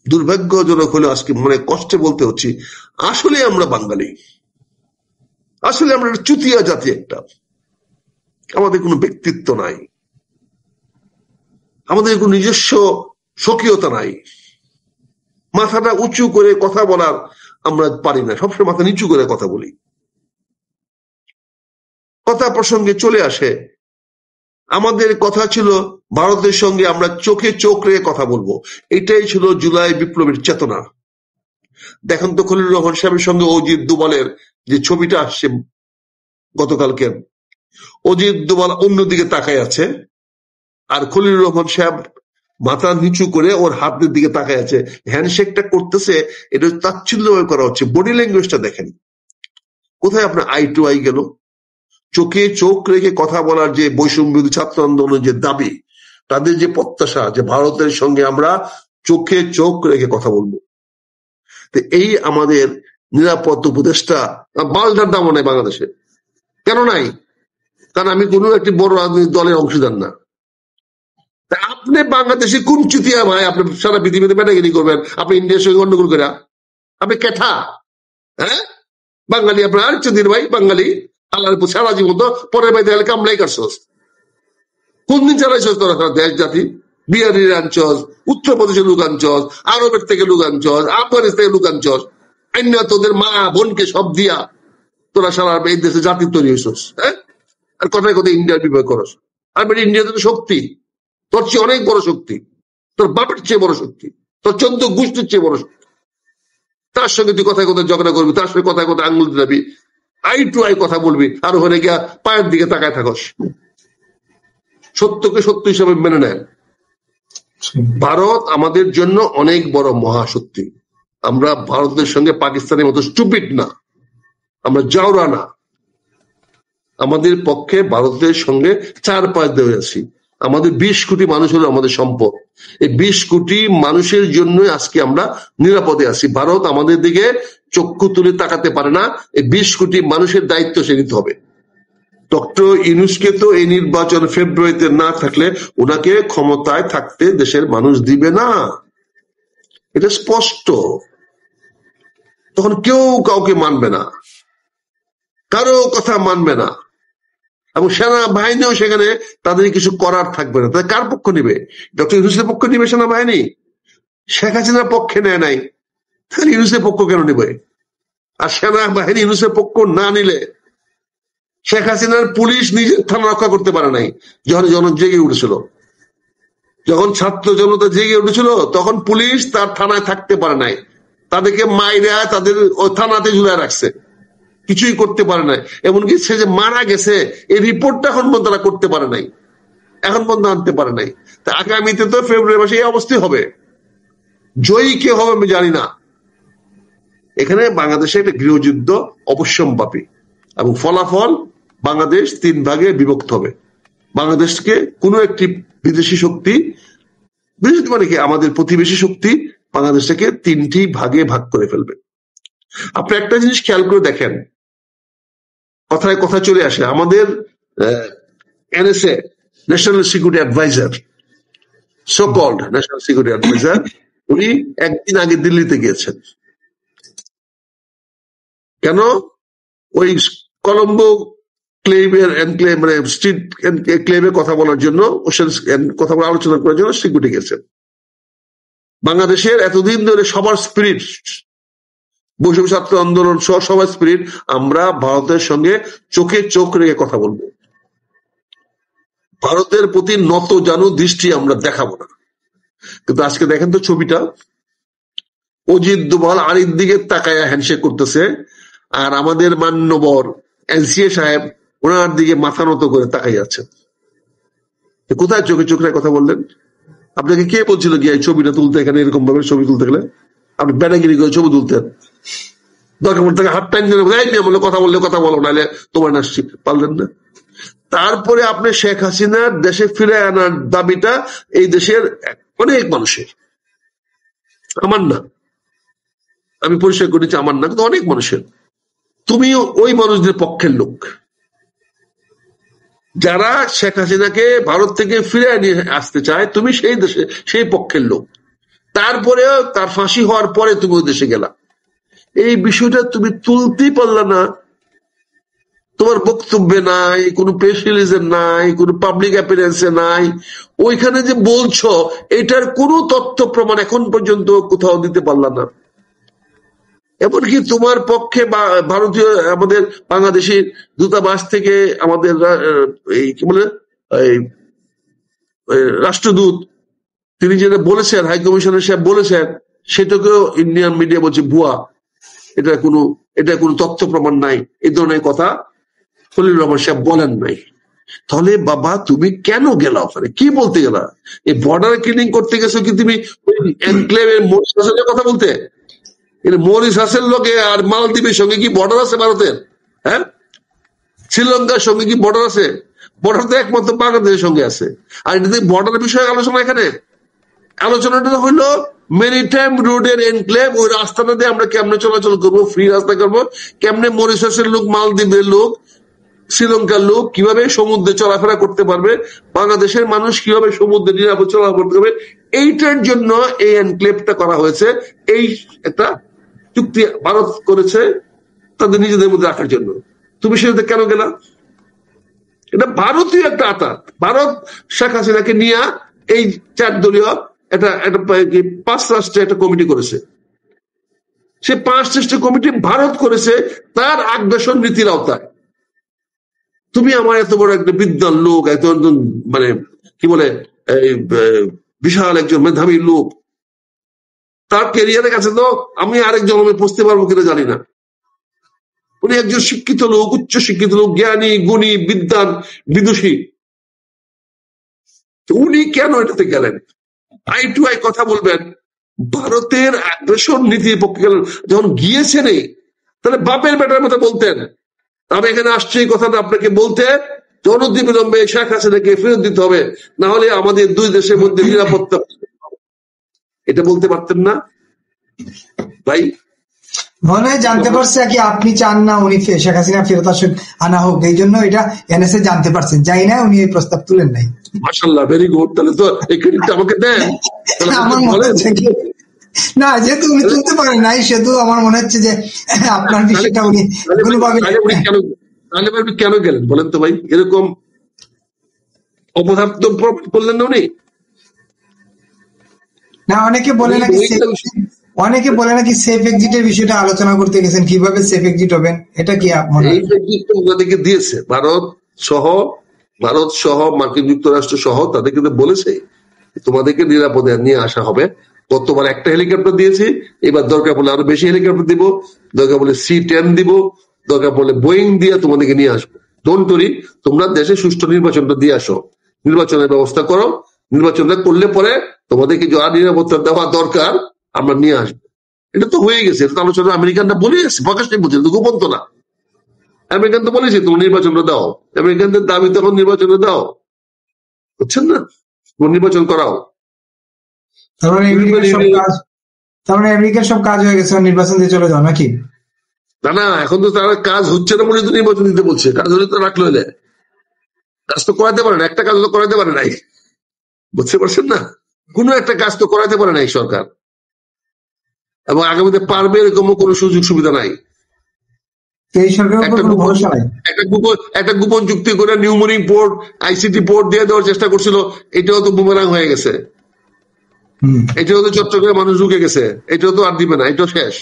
দুর্ভাগ্যজনক হলে আজকে মনে কষ্টে বলতে হচ্ছে, আসলে আমরা বাঙালি, আসলে আমরা চুতিয়া জাতি একটা। আমাদের কোনো ব্যক্তিত্ব নাই, আমাদের কোনো নিজস্ব স্বকীয়তা নাই, মাথাটা উঁচু করে কথা বলার আমরা পারি না, সবসময় মাথা নিচু করে কথা বলি, কথা প্রসঙ্গে চলে আসে। আমাদের কথা ছিল ভারতের সঙ্গে আমরা চোখে চোখ রেখে কথা বলবো, এটাই ছিল জুলাই বিপ্লবের চেতনা। দেখেন তো খলিলুর রহমান সাহেবের সঙ্গে অজিত দোভালের যে ছবিটা আসছে গতকালকে, অজিত দোভাল অন্যদিকে তাকায় আছে, আর খলিলুর রহমান সাহেব মাথা নিচু করে ওর হাতের দিকে তাকায় আছে, হ্যান্ডশেকটা করতেছে। এটা তাচ্ছিল্যভাবে করা হচ্ছে। বডি ল্যাঙ্গুয়েজটা দেখেন, কোথায় আপনার আই টু আই গেল? চোখে চোখ রেখে কথা বলার যে বৈষম্য বিরোধী ছাত্র আন্দোলনের যে দাবি, তাদের যে প্রত্যাশা যে ভারতের সঙ্গে আমরা চোখে চোখ রেখে কথা বলবো, তো এই আমাদের নিরাপত্তা উপদেষ্টা বালটার দামও নাই বাংলাদেশে। কেন নাই? কারণ আমি কোনো একটি বড় রাজনৈতিক দলের অংশীদার না। আপনি বাংলাদেশে কোন চুতিয়া ভাই? আপনি সারা পৃথিবীতে ব্যাটাগিরি করবেন? আপনি ইন্ডিয়ার সঙ্গে গন্ডগোল করে? আপনি কেঠা? হ্যাঁ, বাঙালি আপনার চুদির ভাই, বাঙালি আল্লাহর সারা জীবন তো পরের বাড়িতে গেলে কামলাই কাটছস। কোন দিন চালাইছস তোরা দেশ জাতি? বিহারির আনছস, উত্তরপ্রদেশের লোক আনছস, আরবের থেকে লোক আনছস, আফগানিস্তান থেকে লোক আনছস, অন্য তোদের মা বোনকে সব দিয়া তোরা সারা এই দেশে জাতি তৈরি হয়েছস। হ্যাঁ, আর কথায় কথায় ইন্ডিয়ার বিভয় করস। আর ইন্ডিয়াতে তো শক্তি তোর চেয়ে অনেক বড় শক্তি, তোর বাপের চেয়ে বড় শক্তি, তোর 14 গোষ্ঠীর চেয়ে বড় শক্তি। তার সঙ্গে তুই কথায় কথায় ঝগড়া করবি, তার সঙ্গে কথায় কথায় আঙুল দিবি, আই টু আই কথা বলবি, আর ওখানে গিয়া পায়ের দিকে তাকায় থাকস। সত্যকে সত্য হিসাবে মেনে নেয়। ভারত আমাদের জন্য অনেক বড় মহাশক্তি। আমরা ভারতের সঙ্গে পাকিস্তানের মতো স্টুপিড না, আমরা জাউরা না। আমাদের পক্ষে ভারতের সঙ্গে 4 পাঁচ দেওয়া আছি। আমাদের 20 কোটি মানুষ হলো আমাদের সম্পদ। এই 20 কোটি মানুষের জন্য আজকে আমরা নিরাপদে আছি। ভারত আমাদের দিকে চক্ষু তুলে তাকাতে পারে না। এই 20 কোটি মানুষের দায়িত্ব সে নিতে হবে। ডক্টর ইউনূসকে তো এই নির্বাচন ফেব্রুয়ারিতে না থাকলে ওনাকে ক্ষমতায় থাকতে দেশের মানুষ দিবে না, এটা স্পষ্ট। তখন কেউ কাউকে মানবে না, কারো কথা মানবে না, এবং সেনাবাহিনীও সেখানে তাদের কিছু করার থাকবে না। তাদের কার পক্ষ নিবে? ডক্টর ইউনূসের পক্ষ নিবে সেনাবাহিনী? শেখ হাসিনার পক্ষে নেয় নাই, তাহলে ইউনূসের পক্ষ কেন নিবে? আর সেনাবাহিনী ইউনূসের পক্ষ না নিলে, শেখ হাসিনার পুলিশ নিজের থানা রক্ষা করতে পারে নাই যখন জন জেগে উঠেছিল, যখন ছাত্র জনতা জেগে উঠেছিল তখন পুলিশ তার থানায় থাকতে পারে নাই, তাদেরকে মাইরা তাদের ওই থানাতে ঝুলাই রাখছে, কিছুই করতে পারে নাই। এমনকি সে যে মারা গেছে এই রিপোর্টটা এখন পর্যন্ত তারা করতে পারে নাই, এখন পর্যন্ত আনতে পারে নাই। তা আগামীতে তো ফেব্রুয়ারি মাসে এই অবস্থা হবে। জয়ী কে হবে আমি জানি না। এখানে বাংলাদেশে একটা গৃহযুদ্ধ অবশ্যম্ভাবী, এবং ফলাফল বাংলাদেশ 3 ভাগে বিভক্ত হবে। বাংলাদেশকে কোনো একটি বিদেশি শক্তি, বিদেশি মানে কি আমাদের প্রতিবেশী শক্তি, বাংলাদেশটাকে 3টি ভাগে ভাগ করে ফেলবে। আপনি একটা জিনিস খেয়াল করে দেখেন, কথায় কথা চলে আসে আমাদের NSA, national security adviser, so called national security adviser, উনি একদিন আগে দিল্লিতে গিয়েছেন। কেন? ওই কলম্বো ক্লেমের মানে স্ট্রিট ক্লেমে কথা বলার জন্য, কথা বলে আলোচনা করার জন্য সিকিউরিটি গেছেন। বাংলাদেশের এতদিন ধরে সবার স্পিরিট, বৈষম্য ছাত্র আন্দোলন সহ সবার স্পিরিট, আমরা ভারতের সঙ্গে চোখে চোখ রেখে কথা বলবো, ভারতের প্রতি নত জানু দৃষ্টি আমরা দেখাবো না। কিন্তু আজকে দেখেন তো ছবিটা, অজিত দোভাল আরির দিকে তাকায়া হ্যান্ডশেক করতেছে, আর আমাদের মান্যবর এনসিএ সাহেব ওনার দিকে মাথা নত করে তাকাই যাচ্ছে। কোথায় চোখে চোখ রেখে কথা বললেন? আপনাকে কে বলছিল গিয়ে এই ছবিটা তুলতে? এখানে এরকম ভাবে ছবি তুলতে গেলে আপনি ব্যাটাগিরি করে ছবি তুলতেন। দরকার পড়তে হাত টাইম বলে কথা বললে কথা বলো, নাহলে তোমার নাচছি, পারলেন না। তারপরে আপনি শেখ হাসিনার দেশে ফিরে আনার দাবিটা এই দেশের অনেক মানুষের, আমার না, আমি পরিষ্কার করেছি আমার না, কিন্তু অনেক মানুষের। তুমিও ওই মানুষদের পক্ষের লোক যারা শেখ হাসিনাকে ভারত থেকে ফিরে নিয়ে আসতে চায়, তুমি সেই দেশে সেই পক্ষের লোক। তারপরেও তার ফাঁসি হওয়ার পরে তুমি ওই দেশে গেলা, এই বিষয়টা তুমি তুলতেই পারলা না। তোমার বক্তব্যে নাই, কোনো প্রেস রিলিজে নাই, কোনো পাবলিক অ্যাপিয়ারেন্সে নাই। ওইখানে যে বলছো এটার কোনো তথ্য প্রমাণ এখন পর্যন্ত কোথাও দিতে পারলা না। এমনকি তোমার পক্ষে ভারতীয় আমাদের বাংলাদেশের দূতাবাস থেকে আমাদের এই কি বলে রাষ্ট্রদূত তিনি যেটা বলেছেন, হাই কমিশনার সাহেব বলেছেন, সেটাকেও ইন্ডিয়ান মিডিয়া বলছে ভুয়া, এটা কোনো তথ্য প্রমাণ নাই, এই ধরনের কথা খলিলুর রহমান সাহেব বলেন নাই। তাহলে বাবা তুমি কেন গেলা ওখানে, কি বলতে গেলা? এই বর্ডার ক্লিনিং করতে গেছো কি তুমি এনক্লেভের মরিস হাসানের কথা বলতে? মরিস হাসান লোকে আর মালদ্বীপের সঙ্গে কি বর্ডার আছে ভারতের? হ্যাঁ, শ্রীলঙ্কার সঙ্গে কি বর্ডার আছে? বর্ডার তো একমাত্র বাংলাদেশের সঙ্গে আছে। আর এটা বর্ডারের বিষয়ে আলোচনা, এখানে আলোচনাটা হইলো মেরিটাইম রোডের এনক্লেভ, ওই রাস্তাটা দিয়ে আমরা কেমনে চলাচল করবো, ফ্রি রাস্তা করবো, কেমনে মরিশাসের লোক, মালদ্বীপের লোক, শ্রীলঙ্কার লোক কিভাবে সমুদ্রে চলাফেরা করতে পারবে, বাংলাদেশের মানুষ কিভাবে সমুদ্রে নিরাপদ চলাফেরা করতে পারবে, এইটার জন্য এই এনক্লেভটা করা হয়েছে। এই একটা চুক্তি ভারত করেছে তাদের নিজেদের মধ্যে রাখার জন্য। তুমি সেটাতে কেন গেলা? এটা ভারতীয় একটা আতাত। ভারত শেখ হাসিনাকে নিয়ে এই 4 দলীয় একটা 5 রাষ্ট্রের একটা কমিটি করেছে। সে 5 রাষ্ট্রের কমিটি ভারত করেছে তার আগ্রাসন নীতির আওতায়। তুমি আমার এত বড় একটা বিদ্বান লোক, এত মানে কি বলে বিশাল একজন মেধাবী লোক, তার ক্যারিয়ারের কাছে তো আমি আরেক জন্মে পৌঁছতে পারবো কিনা জানি না। উনি একজন শিক্ষিত লোক, উচ্চ শিক্ষিত লোক, জ্ঞানী গুণী বিদ্বান বিদুষী, উনি কেন এটাতে গেলেন? আই টু আই কথা বলবেন, ভারতের আগ্রাসন নীতির পক্ষে গেলেন। যখন গিয়েছেন তাহলে বাপের বেটার মতো বলতেন, আমি এখানে আসছি এই কথাটা আপনাকে বলতে, অনতিবিলম্বে শেখ হাসিনাকে ফেরত দিতে হবে, না হলে আমাদের 2 দেশের মধ্যে নিরাপত্তা, এটা বলতে পারতেন না ভাই? মনে হয় জানতে পারছে কি আপনি চান না উনি শেখ হাসিনা ফেরত আনা হোক, এই জন্য এটা এনএসএ জানতে পারছেন, যাই না উনি এই প্রস্তাব তুলেন নাই। মাশাআল্লাহ, ভেরি গুড। তাহলে তো এই ক্রেডিটটা আমাকে দেন। আমার মনে হচ্ছে না, যেহেতু উনি তুলতে পারেন নাই, সেহেতু আমার মনে হচ্ছে যে আপনার বিষয়টা উনি কোনোভাবে কেন গেলেন বলেন তো ভাই? এরকম অপদার্থ করলেন না উনি? না, অনেকে বলে নাকি সেফ এক্সিটের বিষয়টা আলোচনা করতে গেছেন, কিভাবে সেফ এক্সিট হবেন, এটা কি আপনাদেরকে দিয়েছে ভারত সহ মার্কিন যুক্তরাষ্ট্র সহ তাদেরকে বলেছে তোমাদেরকে নিরাপদে নিয়ে আসা হবে। গতবার একটা হেলিকপ্টার দিয়েছি, এবার দরকার পড়লে আরো বেশি হেলিকপ্টার দিব, দরকার পড়লে C-10 দিব, দরকার পড়লে বোয়িং দিয়ে তোমাদেরকে নিয়ে আসবো। ডোন্ট ওয়ারি, তোমরা দেশে সুষ্ঠু নির্বাচনটা দিয়ে আসো, নির্বাচনের ব্যবস্থা করো, নির্বাচনটা করলে পরে তোমাদেরকে যা নিরাপত্তা দেওয়া দরকার আমরা নিয়ে আসবো। এটা তো হয়ে গেছে, এটা তো আলোচনা আমেরিকানরা বলে গেছে, প্রকাশ্যে বলছে, গোপন তো না। আমেরিকান তো বলেছে তুমি নির্বাচনটা দাও, আমেরিকানদের দাবি তখন নির্বাচনটা দাও, বুঝছেন না? নির্বাচন করাও। তার মানে আমেরিকার সব কাজ হয়ে গেছে, নির্বাচন দিয়ে চলে যাও নাকি? না, এখন তো তারা কাজ হচ্ছে না বলে তো নির্বাচন দিতে বলছে। কাজ হলে তো রাখলো, কাজ তো করাতে পারে না, একটা কাজ তো করাতে পারে নাই, বুঝতে পারছেন না? কোনো একটা কাজ তো করাতে পারে নাই সরকার, এবং আগামীতে পারবে এরকম কোনো সুযোগ সুবিধা নাই। একটা গোপন চুক্তি করে নিউমোনিক বোর্ড, ICT বোর্ড দিয়ে দেওয়ার চেষ্টা করছিল, এটাও তো বুমেরাং হয়ে গেছে। এটাও তো চট্টগ্রামে মানুষ ঢুকে গেছে, এটাও তো আর দিবে না, এটাও শেষ।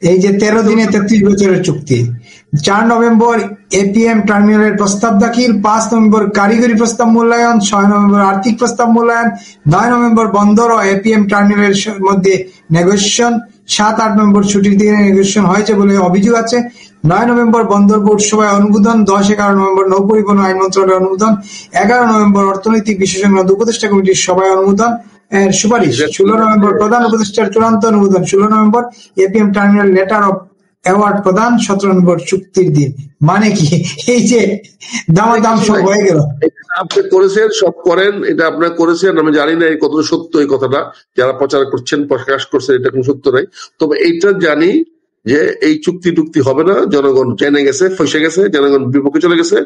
এই যে 13 দিনে 33 বছরের চুক্তি, 4 নভেম্বর APM টার্মিনালের প্রস্তাব দাখিল, 5 নভেম্বর কারিগরি প্রস্তাব মূল্যায়ন, 6 নভেম্বর আর্থিক প্রস্তাব মূল্যায়ন, 9 নভেম্বর বন্দর ও APM টার্মিনালের মধ্যে নেগোসিয়েশন, 7-8 নভেম্বর ছুটির দিনে নেগোসিয়েশন হয়েছে বলে অভিযোগ আছে। 9 নভেম্বর বন্দর বোর্ড সভায় অনুমোদন, 10-11 নভেম্বর নৌ পরিবহন আইন মন্ত্রণালয়ের অনুমোদন, 11 নভেম্বর অর্থনৈতিক বিশেষজ্ঞ উপদেষ্টা কমিটির সভায় অনুমোদন এর সুপারিশ, 16 নভেম্বর প্রধান উপদেষ্টার চূড়ান্ত অনুমোদন, 16 November APM terminal letter of award প্রদান, 17 নভেম্বর চুক্তির দিন। মানে কি এই যে দামাদাম সব হয়ে গেল? আপনি করেছেন, সব করেন, এটা আপনার করেছেন। আমি জানি না কতটা সত্য এই কথাটা, যারা প্রচার করছেন প্রকাশ করছেন এটা কোনো সত্য নাই, তবে এইটা জানি যে এই চুক্তি হবে না। জনগণ জেনে গেছে, ফসে গেছে, জনগণ বিপক্ষে চলে গেছে।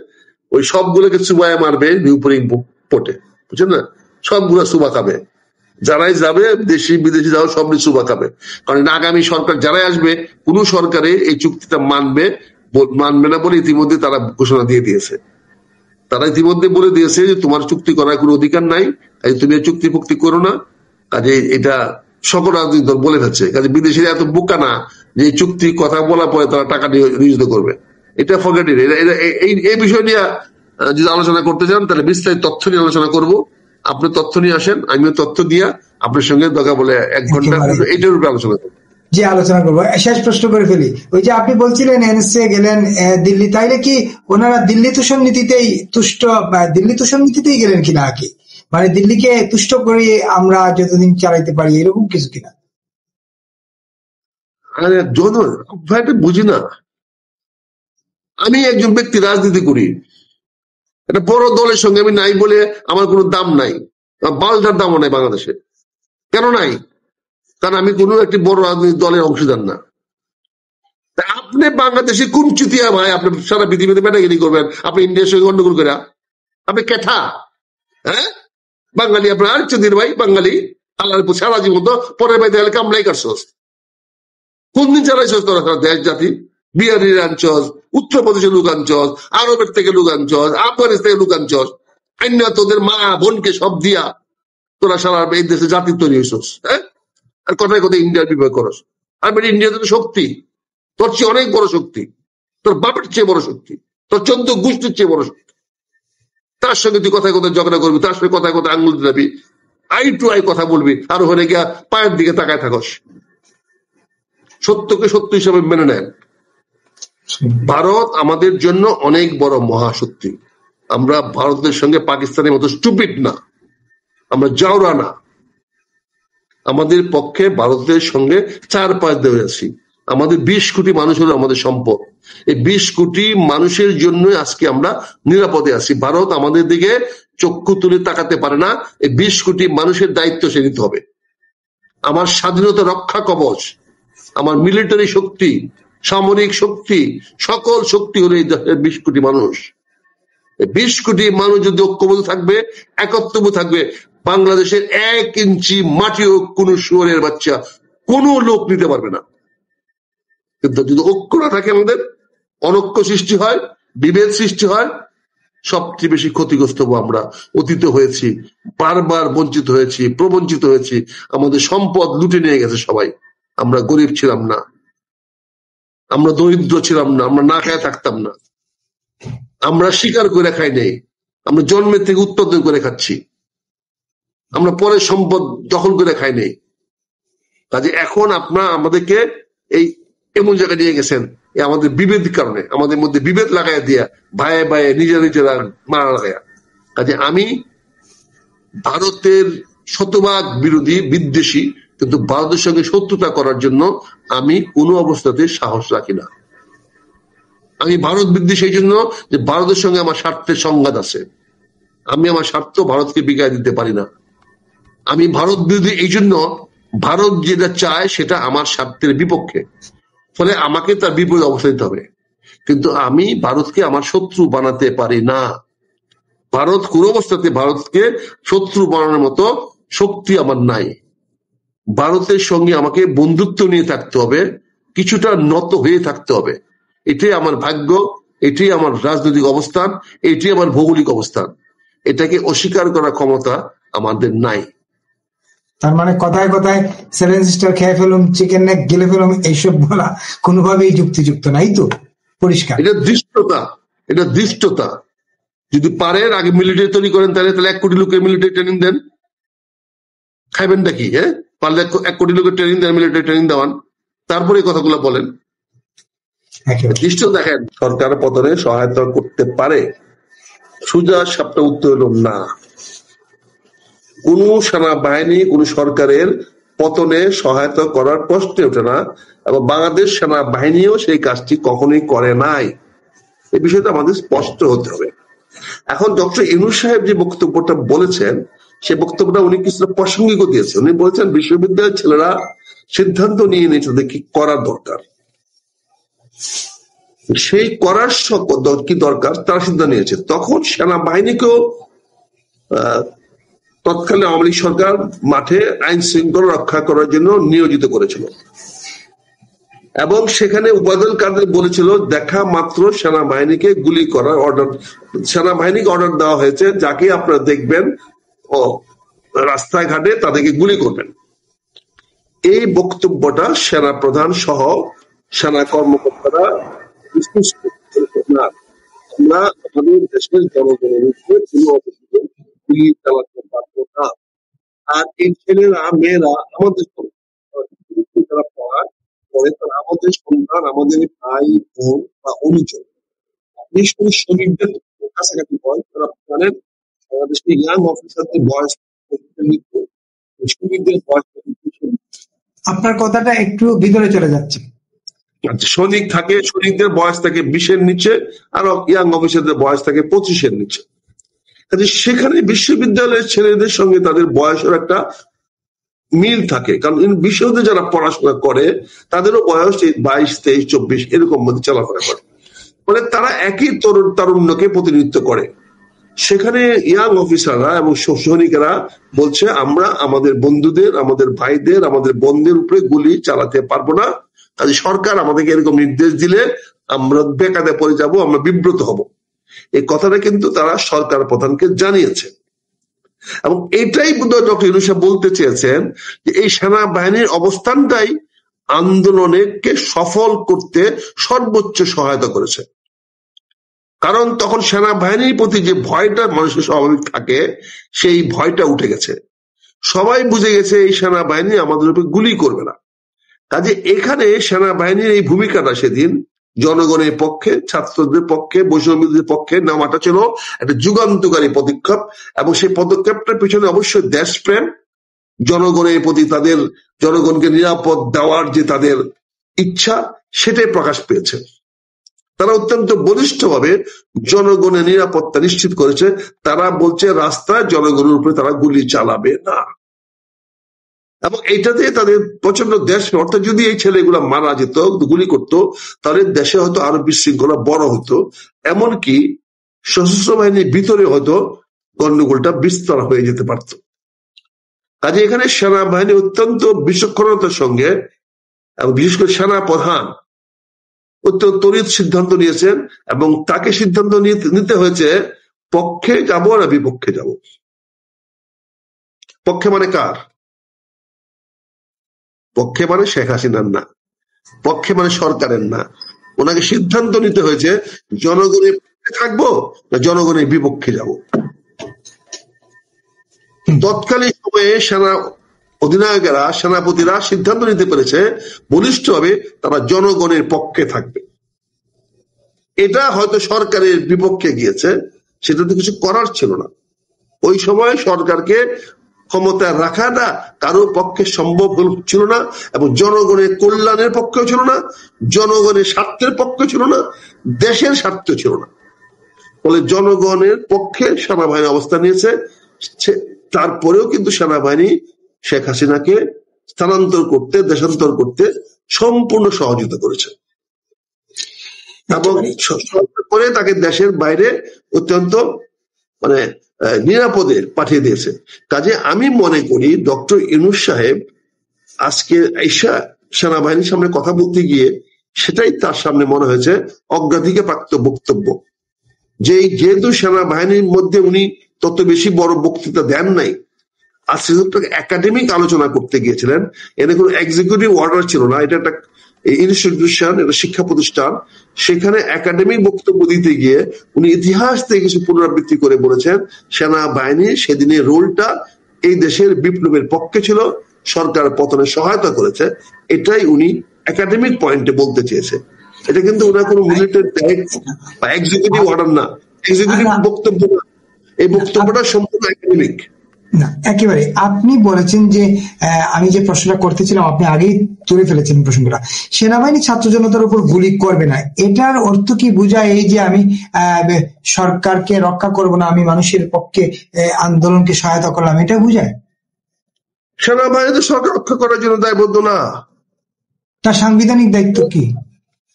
ওই সবগুলোকে চুবায় মারবে নিউপুরিং পোর্টে, বুঝছেন না? সবগুলো চুবা খাবে, যারাই যাবে দেশি বিদেশি যাও সব চুবা খাবে, কারণ আগামী সরকার যারাই আসবে কোন সরকারে এই চুক্তিটা মানবে না বলে ইতিমধ্যে তারা ঘোষণা দিয়ে দিয়েছে। তারা ইতিমধ্যে বলে দিয়েছে যে তোমার চুক্তি করার কোনো অধিকার নাই, তুমি চুক্তি ফুক্তি করো না। কাজে এটা সকল রাজনৈতিক দল বলে ফেলছে। কাজে বিদেশিরা এত বোকা না যে চুক্তি কথা বলার পরে তারা টাকা নিয়োজিত করবে। এটা ফরগেট। এই বিষয় নিয়ে যদি আলোচনা করতে চান তাহলে বিস্তারিত তথ্য নিয়ে আলোচনা করব। আপনি তথ্য নিয়ে আসেন, আমিও তথ্য দিয়া আপনার সঙ্গে দরকার বলে 1 ঘন্টা এইটার উপরে আলোচনা করবো। যে আলোচনা করবো। শেষ প্রশ্ন করে ফেলি, ওই যে আপনি বলছিলেন এনএসএ গেলেন দিল্লি, তাইলে কি ওনারা দিল্লি তোষণ নীতিতেই গেলেন কিনা, কি মানে দিল্লিকে তুষ্ট করে আমরা যতদিন চালাইতে পারি এরকম কিছু কিনা? আরে ভাইটা বুঝি না। আমি একজন ব্যক্তি রাজনীতি করি, একটা বড় দলের সঙ্গে আমি নাই বলে আমার কোনো দাম নাই, বালটার দামও নাই বাংলাদেশে। কেন নাই? কারণ আমি কোনো একটি বড় রাজনৈতিক দলের অংশীদার না। আপনি বাংলাদেশে কোন চুতিয়া ভাই? আপনি সারা পৃথিবীতে ব্যাটাগিরি করবেন? আপনি ইন্ডিয়ার সঙ্গে গন্ডগোল করে আপনি কেঠা? হ্যাঁ, বাঙালি আপনার আর চুদির ভাই, বাঙালি আল্লাহর সারা জীবন তো পরের ভাই তাহলে কামলাই কাটছস। কোন দিন চালাইছস তোরা সারা দেশ জাতি? বিহারির আনছস, উত্তরপ্রদেশের লোক আনছস, আরবের থেকে লোক আনছস, আফগানিস্তান থেকে লোক আনছস, অন্য তোদের মা বোনকে সব দিয়া তোরা সারা এই দেশে জাতি তৈরি হয়েছস। হ্যাঁ, আর কথায় কথায় ইন্ডিয়ার বিপয় করস। আর ইন্ডিয়াতে তো শক্তি তোর চেয়ে অনেক বড় শক্তি, তোর বাপের চেয়ে বড় শক্তি, তোর 14 গোষ্ঠীর চেয়ে বড় শক্তি। তার সঙ্গে তুই কথায় কথায় ঝগড়া করবি, তার সঙ্গে কথায় কথায় আঙুল দিলাবি, আই টু আই কথা বলবি, আর ওখানে গিয়া পায়ের দিকে তাকায় থাকস। সত্যকে সত্য হিসাবে মেনে নেন। ভারত আমাদের জন্য অনেক বড় মহাশক্তি। আমরা ভারতের সঙ্গে পাকিস্তানের মতো স্টুপিড না, আমরা জাউরা না। আমাদের পক্ষে ভারতের সঙ্গে 4 পাঁচ দেওয়া আছি। আমাদের 20 কোটি মানুষ হলো আমাদের সম্পদ। এই 20 কোটি মানুষের জন্য আজকে আমরা নিরাপদে আছি। ভারত আমাদের দিকে চক্ষু তুলে তাকাতে পারে না। এই 20 কোটি মানুষের দায়িত্ব সে নিতে হবে। আমার স্বাধীনতা রক্ষা কবচ, আমার মিলিটারি শক্তি, সামরিক শক্তি, সকল শক্তি হলো এই 20 কোটি মানুষ। 20 কোটি মানুষ যদি ঐক্যবদ্ধ থাকবে, একত্রবদ্ধ থাকবে, বাংলাদেশের 1 ইঞ্চি মাটিও কোন শুয়োরের বাচ্চা কোনো লোক নিতে পারবে না। কিন্তু যদি ঐক্য না থাকে, আমাদের অনৈক্য সৃষ্টি হয়, বিভেদ সৃষ্টি হয়, সবচেয়ে বেশি ক্ষতিগ্রস্ত হবো আমরা। অতীতে হয়েছি, বারবার বঞ্চিত হয়েছি, প্রবঞ্চিত হয়েছি। আমাদের সম্পদ লুটে নিয়ে গেছে সবাই। আমরা গরিব ছিলাম না, আমরা দরিদ্র ছিলাম না, আমরা না খেয়ে থাকতাম না, আমরা শিকার করে খাই নাই, আমরা জন্মের থেকে উৎপাদন করে খাচ্ছি, আমরা পরে সম্পদ দখল করে খাই নাই। কাজে এখন আপনারা আমাদেরকে এই এমন জায়গায় নিয়ে গেছেন, আমাদের বিভেদ কারণে, আমাদের মধ্যে বিভেদ লাগাই দিয়া, ভাইয়ে ভাইয়ে নিজেরা মারা লাগাইয়া। কাজে আমি ভারতের শতভাগ বিরোধী, বিদ্বেষী, কিন্তু ভারতের সঙ্গে শত্রুতা করার জন্য আমি কোনো অবস্থাতে সাহস রাখি না। আমি ভারত বিদ্বেষী এই জন্য যে ভারতের সঙ্গে আমার স্বার্থের সংঘাত আছে। আমি আমার স্বার্থ ভারতকে বিগায় দিতে পারি না। আমি ভারত বিরোধী এই জন্য, ভারত যেটা চায় সেটা আমার স্বার্থের বিপক্ষে, ফলে আমাকে তার বিপরীত অবস্থা নিতে হবে। কিন্তু আমি ভারতকে আমার শত্রু বানাতে পারি না। ভারত কোন অবস্থাতে ভারতকে শত্রু বানানোর মতো শক্তি আমার নাই। ভারতের সঙ্গে আমাকে বন্ধুত্ব নিয়ে থাকতে হবে, কিছুটা নত হয়ে থাকতে হবে। এটাই আমার ভাগ্য, এটাই আমার রাজনৈতিক অবস্থান, এটাই আমার ভৌগোলিক অবস্থান। এটাকে অস্বীকার করার ক্ষমতা আমাদের নাই। তার মানে কথায় কথায় 7 সিস্টার খেয়ে ফেলুম, চিকেন নেক গেলে ফেলুম, এইসব বলা কোনোভাবেই যুক্তিযুক্ত নাই। তো পরিষ্কার এটা দৃষ্টতা, এটা দৃষ্টতা। যদি পারেন আগে মিলিটারি তৈরি করেন, তাহলে 1 কোটি লোকের মিলিটারি ট্রেনিং দেন। খাইবেনটা কি? হ্যাঁ, পারলে 1 কোটি লোকের ট্রেনিং দেন, মিলিটারি ট্রেনিং দেওয়ান, তারপরে কথা বলেন। দৃষ্ট দেখেন, সরকার পতনে সহায়তা করতে পারে, সোজা সাপটা উত্তর হল না। কোন সেনাবাহিনী কোন সরকারের পতনে সহায়তা করার প্রশ্নে ওঠে না, এবং বাংলাদেশ সেনাবাহিনীও সেই কাজটি কখনোই করে নাই। এই বিষয়টা আমাদের স্পষ্ট হতে হবে। এখন ডক্টর ইউনূস সাহেব যে বক্তব্যটা বলেছেন, সে বক্তব্যটা উনি কিছুটা প্রাসঙ্গিকও দিয়েছেন। উনি বলেছেন বিশ্ববিদ্যালয়ের ছেলেরা সিদ্ধান্ত নিয়ে নিয়েছে কি করার দরকার, সেই করার কি দরকার তারা সিদ্ধান্ত নিয়েছে। তখন সেনাবাহিনীকেও তৎকালীন আওয়ামী লীগ সরকার মাঠে আইন শৃঙ্খলা রক্ষা করার জন্য নিয়োজিত করেছিল এবং সেখানে উবায়দুল কাদের বলেছিল দেখা মাত্র সেনাবাহিনীকে গুলি করার অর্ডার, সেনাবাহিনীকে অর্ডার দেওয়া হয়েছে যাকে আপনারা দেখবেন ও রাস্তায় ঘাটে তাদেরকে গুলি করবেন। এই বক্তব্যটা সেনা প্রধান সহ সেনা কর্মকর্তারা আমরা আমাদের দেশের জনগণের উপরে কোনো গুলি চালাতে পারবো না। আর এই ছেলেরা মেয়েরা আমাদের যারা পড়ায় পরে তারা আমাদের সন্তান, আমাদের ভাই বোন বা অনুজন, নিশ্চয়ই শরীরদের কাছাকাছি বয়স তারা জানেন বাংলাদেশের ইয়াং অফিসারদের বয়স শরীরদের বয়স। আপনার কথাটা একটু ভিতরে চলে যাচ্ছে। সৈনিক থাকে, সৈনিকদের বয়স থাকে 20-এর নিচে, আর ইয়াং অফিসারদের বয়স থাকে 25-এর নিচে। সেখানে বিশ্ববিদ্যালয়ের ছেলেদের সঙ্গে তাদের বয়সের একটা মিল থাকে, কারণ বিশ্ববিদ্যালয়ে যারা পড়াশোনা করে তাদেরও বয়স 22, 23, 24 এরকম মধ্যে চলাফেরা করে, মানে তারা একই তারুণ্যকে প্রতিনিধিত্ব করে। সেখানে ইয়াং অফিসাররা এবং সৈনিকেরা বলছে আমরা আমাদের বন্ধুদের, আমাদের ভাইদের, আমাদের বোনদের উপরে গুলি চালাতে পারবো না, কাজে সরকার আমাদেরকে এরকম নির্দেশ দিলে আমরা বেকায়দা পড়ে যাব, আমরা বিব্রত হব। এই কথাটা কিন্তু তারা সরকার প্রধানকে জানিয়েছে এবং এটাই বোধহয় ডক্টর ইউনূস বলতে চেয়েছেন যে এই সেনাবাহিনীর অবস্থানটাই আন্দোলনকে সফল করতে সর্বোচ্চ সহায়তা করেছে। কারণ তখন সেনাবাহিনীর প্রতি যে ভয়টা মানুষের স্বাভাবিক থাকে সেই ভয়টা উঠে গেছে, সবাই বুঝে গেছে এই সেনাবাহিনী আমাদের উপর গুলি করবে না। কাজে এখানে সেনাবাহিনীর এই ভূমিকাটা সেদিন জনগণের পক্ষে, ছাত্রদের পক্ষে, বৈষম্যদের পক্ষে নেওয়াটা ছিল একটা যুগান্তকারী পদক্ষেপ এবং সেই পদক্ষেপটার পিছনে অবশ্যই দেশপ্রেম, জনগণের প্রতি তাদের, জনগণকে নিরাপদ দেওয়ার যে তাদের ইচ্ছা সেটাই প্রকাশ পেয়েছে। তারা অত্যন্ত বলিষ্ঠভাবে জনগণের নিরাপত্তা নিশ্চিত করেছে। তারা বলছে রাস্তায় জনগণের উপরে তারা গুলি চালাবে না এবং এইটাতে তাদের প্রচন্ড দেশ, অর্থাৎ যদি এই ছেলেগুলা মারা যেত, গুলি করতো, তাহলে দেশে হয়তো আরো বিশৃঙ্খলা বড় হতো, এমনকি সশস্ত্র বাহিনীর ভিতরে হয়তো গন্ডগোলটা বিস্তার হয়ে যেতে পারত। কাজে এখানে সেনাবাহিনী অত্যন্ত বিচক্ষণতার সঙ্গে এবং বিশেষ করে সেনা প্রধান অত্যন্ত তড়িৎ সিদ্ধান্ত নিয়েছেন এবং তাকে সিদ্ধান্ত নিতে হয়েছে পক্ষে যাব না বিপক্ষে যাব। পক্ষে মানে কার? পক্ষে মানে শেখ হাসিনার না, পক্ষে মানে সরকারের না। ওনাকে সিদ্ধান্ত নিতে হয়েছে জনগণের পক্ষে থাকবো না জনগণের বিপক্ষে যাব। তৎকালীন সময়ে সেনা অধিনায়কেরা, সেনাপতিরা সিদ্ধান্ত নিতে পেরেছে বলিষ্ঠভাবে তারা জনগণের পক্ষে থাকবে। এটা হয়তো সরকারের বিপক্ষে গিয়েছে, সেটা তো কিছু করার ছিল না। ওই সময় সরকারকে ক্ষমতায় রাখাটা কারো পক্ষে সম্ভব ছিল না এবং জনগণের কল্যাণের পক্ষেও ছিল না, জনগণের স্বার্থের পক্ষে ছিল না, দেশের স্বার্থ ছিল না। ফলে জনগণের পক্ষে সেনাবাহিনী অবস্থান নিয়েছে। তারপরেও কিন্তু সেনাবাহিনী শেখ হাসিনাকে স্থানান্তর করতে, দেশান্তর করতে সম্পূর্ণ সহযোগিতা করেছে এবং পরে তাকে দেশের বাইরে অত্যন্ত মানে নিরাপদে পাঠিয়ে দিয়েছে। কাজে আমি মনে করি ডক্টর ইউনূস সাহেব আজকে আইসা সেনাবাহিনীর সামনে কথা বলতে গিয়ে সেটাই তার সামনে মনে হয়েছে অগ্রাধিকার প্রাপ্ত বক্তব্য, যে যেহেতু সেনাবাহিনীর মধ্যে উনি তত বেশি বড় বক্তৃতা দেন নাই, আজকে একাডেমিক আলোচনা করতে গিয়েছিলেন, এর কোনো এক্সিকিউটিভ অর্ডার ছিল না, এটা একটা ইনস্টিটিউশন, এটা শিক্ষা প্রতিষ্ঠান, সেখানে একাডেমিক বক্তব্য দিতে গিয়ে উনি ইতিহাস থেকে কিছু পুনরাবৃত্তি করে বলেছেন সেনাবাহিনীর সেদিনের রোলটা এই দেশের বিপ্লবের পক্ষে ছিল, সরকার পতনে সহায়তা করেছে। এটাই উনি একাডেমিক পয়েন্টে বলতে চেয়েছে। এটা কিন্তু ওনার কোনো মিলিটারি ডাইরেক্ট বা এক্সিকিউটিভ অর্ডার না, এক্সিকিউটিভ বক্তব্য না, এই বক্তব্যটা সম্পূর্ণ একাডেমিক না। একেবারে আপনি বলেছেন যে আমি যে প্রশ্নটা করতেছিলাম আপনি আগেই তুলে ফেলেছেন প্রসঙ্গটা, সেনাবাহিনী ছাত্র জনতার উপর গুলি করবে না, এটার অর্থ কি বোঝায় এই যে আমি সরকারকে রক্ষা করব না, আমি মানুষের পক্ষে আন্দোলনকে সহায়তা করলাম, এটা বোঝায়? সেনাবাহিনী তো সরকার রক্ষা করার জন্য দায়বদ্ধ না। তার সাংবিধানিক দায়িত্ব কি?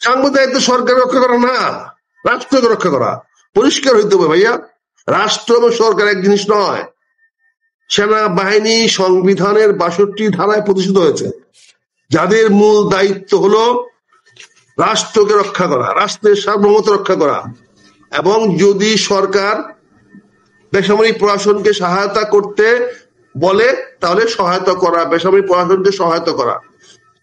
সাংবিধানিক দায়িত্ব সরকার রক্ষা করা না, রাষ্ট্রকে রক্ষা করা। পরিষ্কার হইতে হবে ভাইয়া, রাষ্ট্র এবং সরকার এক জিনিস নয়। সেনাবাহিনী সংবিধানের 62 ধারায় প্রতিষ্ঠিত হয়েছে, যাদের মূল দায়িত্ব হলো রাষ্ট্রকে রক্ষা করা, রাষ্ট্রের সার্বভৌমত্ব রক্ষা করা, এবং যদি সরকার বেসামরিক প্রশাসনকে সহায়তা করতে বলে তাহলে সহায়তা করা, বেসামরিক প্রশাসনকে সহায়তা করা।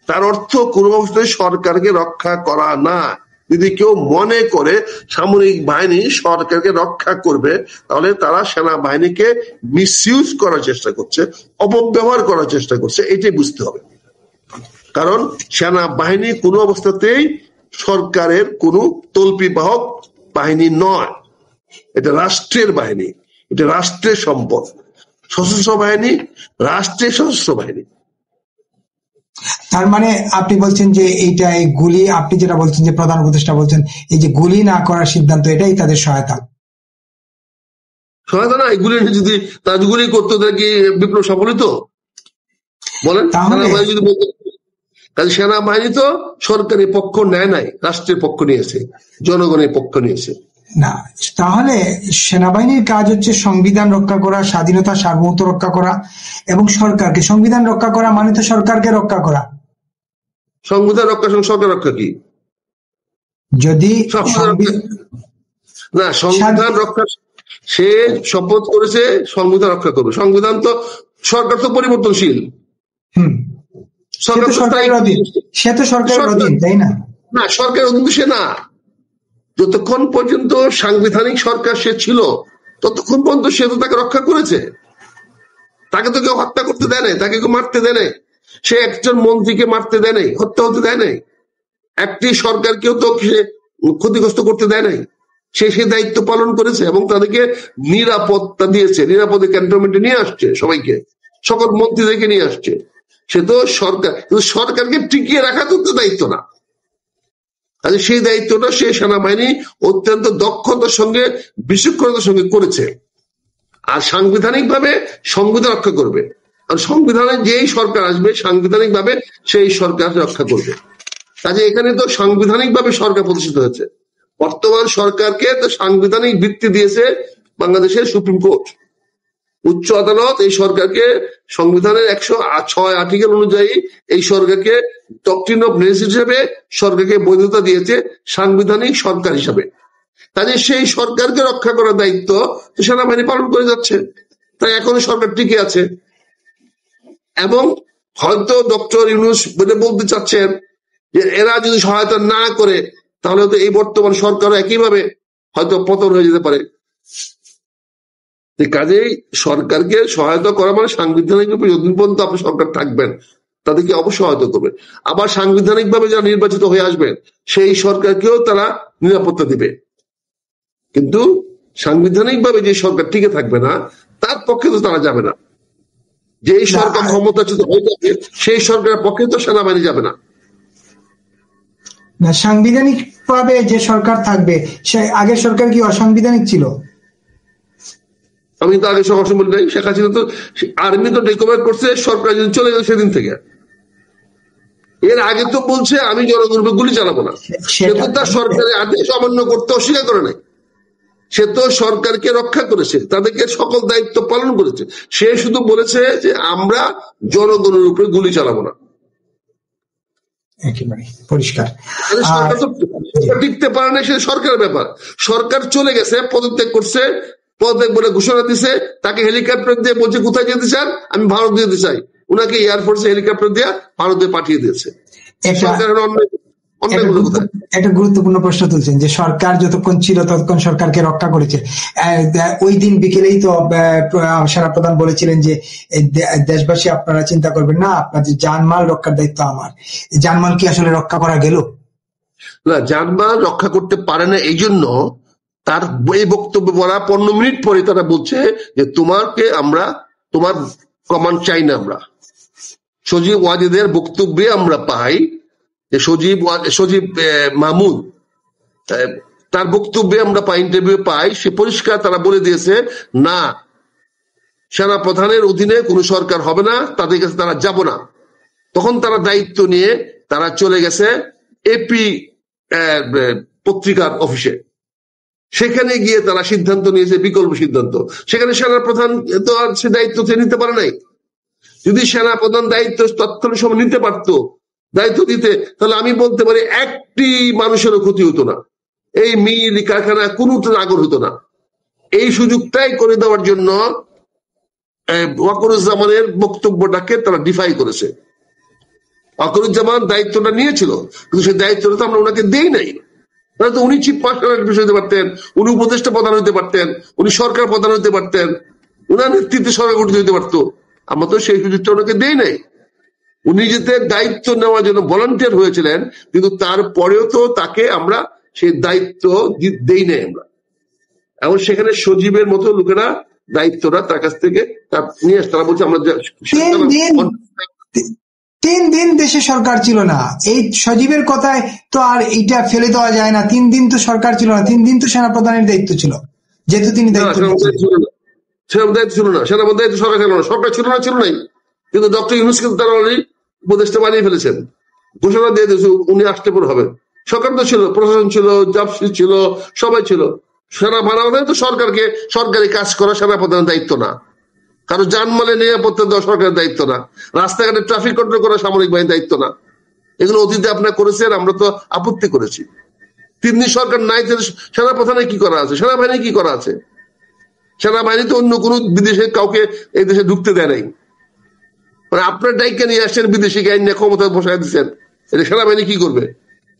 তার অর্থ কোন অবস্থায় সরকারকে রক্ষা করা না। যদি কেউ মনে করে সামরিক বাহিনী সরকারকে রক্ষা করবে, তাহলে তারা সেনাবাহিনীকে মিসইউজ করার চেষ্টা করছে, অপব্যবহার করার চেষ্টা করছে, এটাই বুঝতে হবে। কারণ সেনাবাহিনী কোনো অবস্থাতেই সরকারের কোনো তল্পিবাহক বাহিনী নয়, এটা রাষ্ট্রের বাহিনী, এটা রাষ্ট্রের সম্পদ। সশস্ত্র বাহিনী রাষ্ট্রের সশস্ত্র বাহিনী। তার মানে আপনি বলছেন যে এইটা, এই গুলি, আপনি যেটা বলছেন যে প্রধান উপদেষ্টা বলছেন এই যে গুলি না করার সিদ্ধান্ত, এটাই তাদের সহায়তা না। এগুলি যদি তারা গুলি করতো তাহলে কি বিপ্লব সফল হতো? বলেন। সেনাবাহিনী যদি বলতো, তাহলে সেনাবাহিনী তো সরকারি পক্ষ নেয় নাই, রাষ্ট্রের পক্ষ নিয়েছে, জনগণের পক্ষ নিয়েছে না। তাহলে সেনাবাহিনীর কাজ হচ্ছে সংবিধান রক্ষা করা, স্বাধীনতা সার্বভৌমত্ব রক্ষা করা, এবং সরকারকে, সংবিধান রক্ষা করা মানে তো সরকারকে রক্ষা করা। সংবিধান রক্ষা সরকার রক্ষা কি? যদি না, সংবিধান রক্ষা, সে শপথ করেছে সংবিধান রক্ষা করবে। সংবিধান তো, সরকার তো পরিবর্তনশীল, সে তো সরকারের অধীন, তাই না? না, সরকারের অধীন সে না। যতক্ষণ পর্যন্ত সাংবিধানিক সরকার সে ছিল ততক্ষণ পর্যন্ত সে তো তাকে রক্ষা করেছে। তাকে তো কেউ হত্যা করতে দেয় নাই, তাকে কেউ মারতে দেয় নাই, সে একজন মন্ত্রীকে মারতে দেয় নাই, হত্যা হতে দেয় নাই, একটি সরকারকেও তো সে ক্ষতিগ্রস্ত করতে দেয় নাই। সে দায়িত্ব পালন করেছে এবং তাদেরকে নিরাপত্তা দিয়েছে, নিরাপদে ক্যান্টনমেন্টে নিয়ে আসছে, সবাইকে, সকল মন্ত্রীদেরকে নিয়ে আসছে। সে তো সরকার, কিন্তু সরকারকে টিকিয়ে রাখা তো দায়িত্ব না। সেই দায়িত্বটা সে সেনাবাহিনী অত্যন্ত দক্ষতার সঙ্গে, বিচক্ষণতার সঙ্গে করেছে। আর সাংবিধানিক ভাবে সংবিধান রক্ষা করবে, আর সংবিধানে যেই সরকার আসবে সাংবিধানিক ভাবে সেই সরকার রক্ষা করবে। কাজে এখানে তো সাংবিধানিক ভাবে সরকার প্রতিষ্ঠিত হয়েছে। বর্তমান সরকারকে তো সাংবিধানিক ভিত্তি দিয়েছে বাংলাদেশের সুপ্রিম কোর্ট, উচ্চ আদালত। এই সরকারকে সংবিধানের 106 আর্টিকেল অনুযায়ী এই সরকারকে ডক্ট্রিন অফ নেসেসিটি হিসেবে সরকারকে বৈধতা দিয়েছে সাংবিধানিক সরকার হিসাবে। কাজে সেই সরকারকে রক্ষা করার দায়িত্ব সেনাবাহিনী পালন করে যাচ্ছে, তাই এখন সরকার টিকে আছে। এবং হয়তো ডক্টর ইউনূস বলতে চাচ্ছেন যে এরা যদি সহায়তা না করে তাহলে তো এই বর্তমান সরকারও একইভাবে হয়তো পতন হয়ে যেতে পারে। কাজেই সরকারকে সহায়তা করা মানে সাংবিধানিক যতদিন পর্যন্ত আপনার সরকার থাকবেন তাদেরকে অবশ্যই সহায়তা করবে। আবার সাংবিধানিক ভাবে যারা নির্বাচিত হয়ে আসবেন সেই সরকারকেও তারা নিরাপত্তা দিবে। কিন্তু সাংবিধানিক ভাবে যে সরকার টিকে থাকবে না তার পক্ষে তো তারা যাবে না। যেই সরকার ক্ষমতাচ্যুত হয়ে যাবে সেই সরকারের পক্ষে তো সেনাবাহিনী যাবে না। সাংবিধানিক ভাবে যে সরকার থাকবে, সে আগের সরকার কি অসাংবিধানিক ছিল? আমি তো আগে সবার বলি নাই, শেখ হাসিনা তো আর্মি তো রেকমেন্ড করছে সরকার যদি চলে গেল সেদিন থেকে। এর আগে তো বলছে আমি জনগণের উপর গুলি চালাবো না। সে তো তার সরকারের আদেশ অমান্য করতে অস্বীকার করে নাই। সে তো সরকারকে রক্ষা করেছে, তাদেরকে সকল দায়িত্ব পালন করেছে। সে শুধু বলেছে যে আমরা জনগণের উপরে গুলি চালাবো না। একেবারে পরিষ্কার। সরকার তো টিকতে পারে না, সে সরকারের ব্যাপার। সরকার চলে গেছে, পদত্যাগ করছে, পদত্যাগ বলে ঘোষণা দিছে, তাকে হেলিকপ্টার দিয়ে বলছে কোথায় যেতে চান, আমি ভারত যেতে চাই, উনাকে এয়ারফোর্সে হেলিকপ্টার দিয়ে ভারতে পাঠিয়ে দিয়েছে। একটা গুরুত্বপূর্ণ প্রশ্ন তুলছেন যে সরকার যতক্ষণ ছিল ততক্ষণ সরকারকে রক্ষা করেছে। ওই দিন বিকেলেই তো সেনাপ্রধান বলেছিলেন যে দেশবাসী আপনারা চিন্তা করবেন না, আপনাদের জানমাল রক্ষার দায়িত্ব আমার। জানমাল কি আসলে রক্ষা করা গেল? না, জানমাল রক্ষা করতে পারে না। এই জন্য তার এই বক্তব্য বলা 15 মিনিট পরে তারা বলছে যে তোমাকে আমরা, তোমার প্রমাণ চাই না। আমরা সজীব ওয়াজেদের বক্তব্যে আমরা পাই যে সজীব মাহমুদ তার বক্তব্যে আমরা পাই, ইন্টারভিউ পাই, সে পরিষ্কার তারা বলে দিয়েছে না, সেনা প্রধানের অধীনে কোনো সরকার হবে না, তাদের কাছে তারা যাব না। তখন তারা দায়িত্ব নিয়ে তারা চলে গেছে এপি পত্রিকার অফিসে। সেখানে গিয়ে তারা সিদ্ধান্ত নিয়েছে বিকল্প সিদ্ধান্ত। সেখানে সেনাপ্রধান তো আর সে দায়িত্ব নিতে পারে নাই। যদি সেনাপ্রধান দায়িত্ব তৎকালীন সময় নিতে পারতো, দায়িত্ব দিতে, তাহলে আমি বলতে পারি একটি মানুষেরও ক্ষতি হতো না, এই মিল কারখানা কোনো আগর হতো না। এই সুযোগটাই করে দেওয়ার জন্য ওয়াকারুজ্জামানের বক্তব্যটাকে তারা ডিফাই করেছে। ওয়াকারুজ্জামান দায়িত্বটা নিয়েছিল, কিন্তু সেই দায়িত্বটা তো আমরা ওনাকে দেই নাই। তো উনি চিফ মার্শাল বিষয় হতে পারতেন, উনি উপদেষ্টা প্রধান হতে পারতেন, উনি সরকার প্রধান হতে পারতেন, উনার নেতৃত্বে সরকার গঠিত হতে পারতো। আমরা তো সেই সুযোগটা ওনাকে দেই নাই। উনি যেতে দায়িত্ব নেওয়ার জন্য ভলান্টিয়ার হয়েছিলেন, কিন্তু তারপরেও তো তাকে আমরা সেই দায়িত্ব দেই নাই আমরা। এবং সেখানে সজীবের মতো লোকেরা দায়িত্বটা তার কাছ থেকে নিয়ে আসে। তারা বলছে আমরা 3 দিন দেশে সরকার ছিল না। এই সজীবের কথায় তো আর এটা ফেলে দেওয়া যায় না। 3 দিন তো সরকার ছিল না, 3 দিন তো সেনাপ্রধানের দায়িত্ব ছিল, যেহেতু তিনি দায়িত্ব ছিল না। সেনাপ্রধান ছিল না, সেনাপ্রধান দায়িত্ব সরকার ছিল না, সরকার ছিল না, ছিল নাই। কিন্তু ডক্টর ইউনূস কিন্তু তারা অলরেডি উপদেষ্টা বানিয়ে ফেলেছেন, ঘোষণা দিয়ে দিয়েছে উনি আসতে পর হবে। সরকার তো ছিল, প্রশাসন ছিল, জাপসি ছিল, সবাই ছিল। সেনা বানানো তো সরকারকে সরকারি কাজ করা সেনাপ্রধানের দায়িত্ব না, কারো জানমালের নিরাপত্তা দেওয়া সরকারের দায়িত্ব না, রাস্তাঘাটে ট্রাফিক কন্ট্রোল করা সামরিক বাহিনীর দায়িত্ব না। এগুলো অতীতে আপনারা করেছেন, আমরা তো আপত্তি করেছি। 3 দিন সরকার নাই, সেনাপ্রধানে কি করা আছে, সেনাবাহিনী কি করা আছে? সেনাবাহিনী তো অন্য কোনো বিদেশে কাউকে এই দেশে ঢুকতে দেয় নাই। মানে আপনার ডাইকে নিয়ে আসছেন বিদেশি আইন নিয়ে ক্ষমতা বসায় দিচ্ছেন, এটা সেনাবাহিনী কি করবে?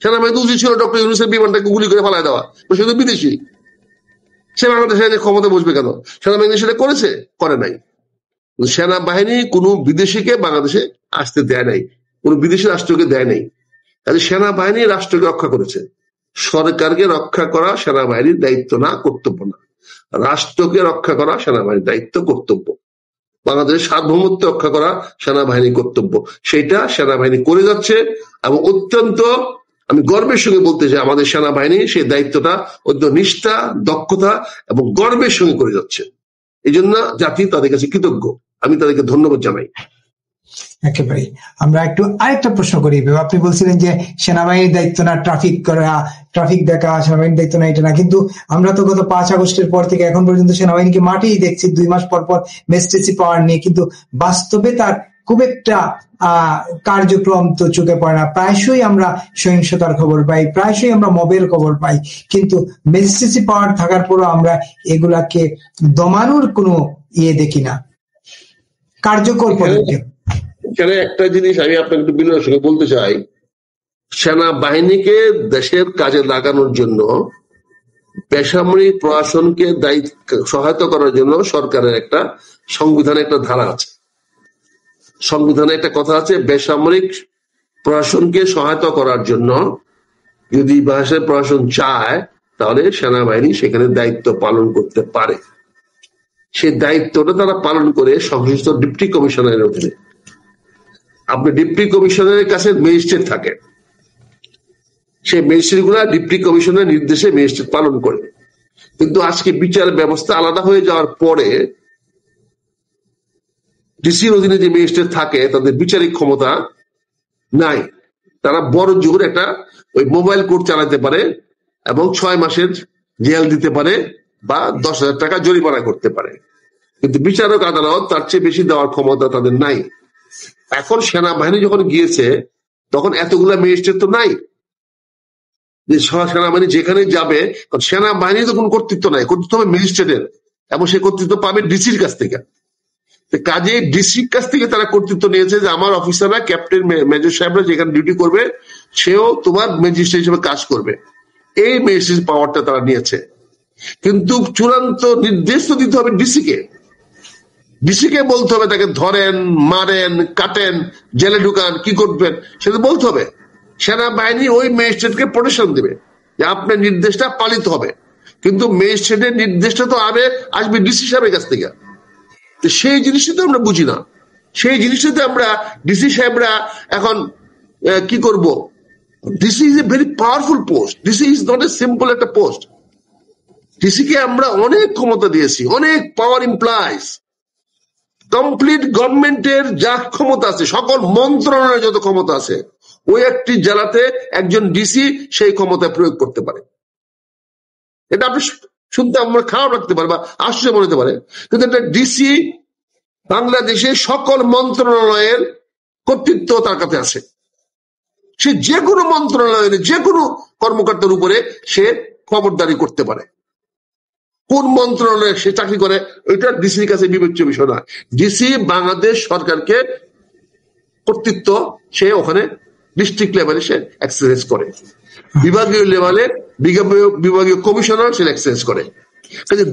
সেনাবাহিনী উচিত ছিল ডক্টর ইউনূসের বিমানটাকে গুলি করে ফেলায় দেওয়া, শুধু বিদেশি। সে বাংলাদেশে ক্ষমতা বসবে কেন? সেনাবাহিনী সেটা করেছে? করে নাই। সেনাবাহিনী কোনো বিদেশিকে বাংলাদেশে আসতে দেয় নাই, কোন বিদেশি রাষ্ট্রকে দেয় নাই। তাহলে সেনাবাহিনী রাষ্ট্রকে রক্ষা করেছে। সরকারকে রক্ষা করা সেনাবাহিনীর দায়িত্ব না, কর্তব্য না। রাষ্ট্রকে রক্ষা করা সেনাবাহিনীর দায়িত্ব, কর্তব্য। বাংলাদেশের সার্বভৌমত্ব রক্ষা করা সেনাবাহিনীর কর্তব্য। সেটা সেনাবাহিনী করে যাচ্ছে এবং অত্যন্ত আমি গর্বের সঙ্গে বলতে চাই আমাদের সেনাবাহিনী সেই দায়িত্বটা অত্যন্ত নিষ্ঠা, দক্ষতা এবং গর্বের সঙ্গে করে যাচ্ছে। এই জন্য জাতি তাদের কাছে কৃতজ্ঞ, আমি তাদেরকে ধন্যবাদ জানাই। একেবারে। আমরা একটু আরেকটা প্রশ্ন করি। আপনি বলছিলেন যে সেনাবাহিনীর দায়িত্ব না ট্রাফিক করা, ট্রাফিক দেখা সেনাবাহিনীর দায়িত্ব না, এটা না। কিন্তু আমরা তো গত 5 আগস্টের পর থেকে এখন পর্যন্ত সেনাবাহিনীকে মাঠেই দেখছি 2 মাস পর পর ম্যাজিস্ট্রেসি পাওয়ার নিয়ে, কিন্তু বাস্তবে তার খুব একটা কার্যক্রম তো চোখে পড়ে না। প্রায়শই আমরা সহিংসতার খবর পাই, প্রায়শই আমরা মবের খবর পাই, কিন্তু ম্যাজিস্ট্রেসি পাওয়ার থাকার পরও আমরা এগুলাকে দমানোর কোনো দেখি না, কার্যকর পদক্ষেপ। এখানে একটা জিনিস আমি আপনাকে একটু বিনয়ের সঙ্গে বলতে চাই, সেনাবাহিনীকে দেশের কাজে লাগানোর জন্য বেসামরিক প্রশাসনকে সহায়তা করার জন্য সরকারের একটা সংবিধানে একটা ধারা আছে। সংবিধানে একটা কথা আছে, বেসামরিক প্রশাসনকে সহায়তা করার জন্য যদি বাংলাদেশের প্রশাসন চায় তাহলে সেনাবাহিনী সেখানে দায়িত্ব পালন করতে পারে। সেই দায়িত্বটা তারা পালন করে সংশ্লিষ্ট ডিপ্টি কমিশনারের অধীনে। আপনি ডিপ্টি কমিশনারের কাছে ম্যাজিস্ট্রেট থাকে, সেই ম্যাজিস্ট্রেট গুলা ডিপ্টি কমিশনারের নির্দেশে ম্যাজিস্ট্রেট পালন করে। কিন্তু আজকে বিচার ব্যবস্থা আলাদা হয়ে যাওয়ার পরে ডিসির অধীনে যে ম্যাজিস্ট্রেট থাকে তাদের বিচারিক ক্ষমতা নাই। তারা বড় জোর একটা ওই মোবাইল কোর্ট চালাতে পারে এবং 6 মাসের জেল দিতে পারে বা 10,000 টাকা জরিমানা করতে পারে, কিন্তু বিচারক আদালত তার চেয়ে বেশি দেওয়ার ক্ষমতা তাদের নাই। এখন সেনাবাহিনী যখন গিয়েছে তখন এতগুলা ম্যাজিস্ট্রেট তো নাই যে সেনাবাহিনী যেখানে যাবে, সেনাবাহিনী তো কোনো কর্তৃত্ব নাই, কর্তৃত্ব হবে ম্যাজিস্ট্রেটের এবং সে কর্তৃত্ব পাবে ডিসির কাছ থেকে। কাজে ডিসির কাছ থেকে তারা কর্তৃত্ব নিয়েছে যে আমার অফিসাররা ক্যাপ্টেন মেজর সাহেবরা যেখানে ডিউটি করবে সেও তোমার ম্যাজিস্ট্রেট হিসেবে কাজ করবে, এই ম্যাজিস্ট্রেট পাওয়ারটা তারা নিয়েছে। কিন্তু চূড়ান্ত নির্দেশ তো দিতে হবে ডিসিকে। ডিসিকে বলতে হবে তাকে ধরেন, মারেন, কাটেন, জেলে ঢুকান, কি করবেন সেটা বলতে হবে। সেনাবাহিনী ওই ম্যাজিস্ট্রেটকে প্রোটেকশন দেবে যে আপনার নির্দেশটা পালিত হবে, কিন্তু ম্যাজিস্ট্রেটের নির্দেশটা তো আসবে ডিসি সাহেবের কাছ থেকে। সেই জিনিসটা তো আমরা বুঝি না। সেই জিনিসটাতে আমরা ডিসি সাহেবরা এখন কি করব? DC is a very powerful post, DC is not a simple একটা পোস্ট। ডিসিকে আমরা অনেক ক্ষমতা দিয়েছি, অনেক পাওয়ার ইমপ্লাইজ। কমপ্লিট গভর্নমেন্টের যা ক্ষমতা আছে, সকল মন্ত্রণালয়ের যত ক্ষমতা আছে, ওই একটি জেলাতে একজন ডিসি সেই ক্ষমতা প্রয়োগ করতে পারে। এটা আপনি শুনতে আমার খারাপ লাগতে পারে বা আশ্চর্য মনে হতে পারে, কিন্তু একটা ডিসি বাংলাদেশের সকল মন্ত্রণালয়ের কর্তৃত্ব তার কাছে আছে। সে যে কোনো মন্ত্রণালয়ের যে কোনো কর্মকর্তার উপরে সে খবরদারি করতে পারে। কোন মন্ত্রণালয়ে সে চাকরি করে এটা ডিসির কাছে বিবেচ্য বিষয় না। ডিসি বাংলাদেশ সরকারকে কর্তৃত্ব সে ওখানে ডিস্ট্রিক্ট লেভেলে সে এক্সারসাইজ করে, বিভাগীয় লেভেলে বিভাগীয় কমিশনার সে এক্সারসাইজ করে।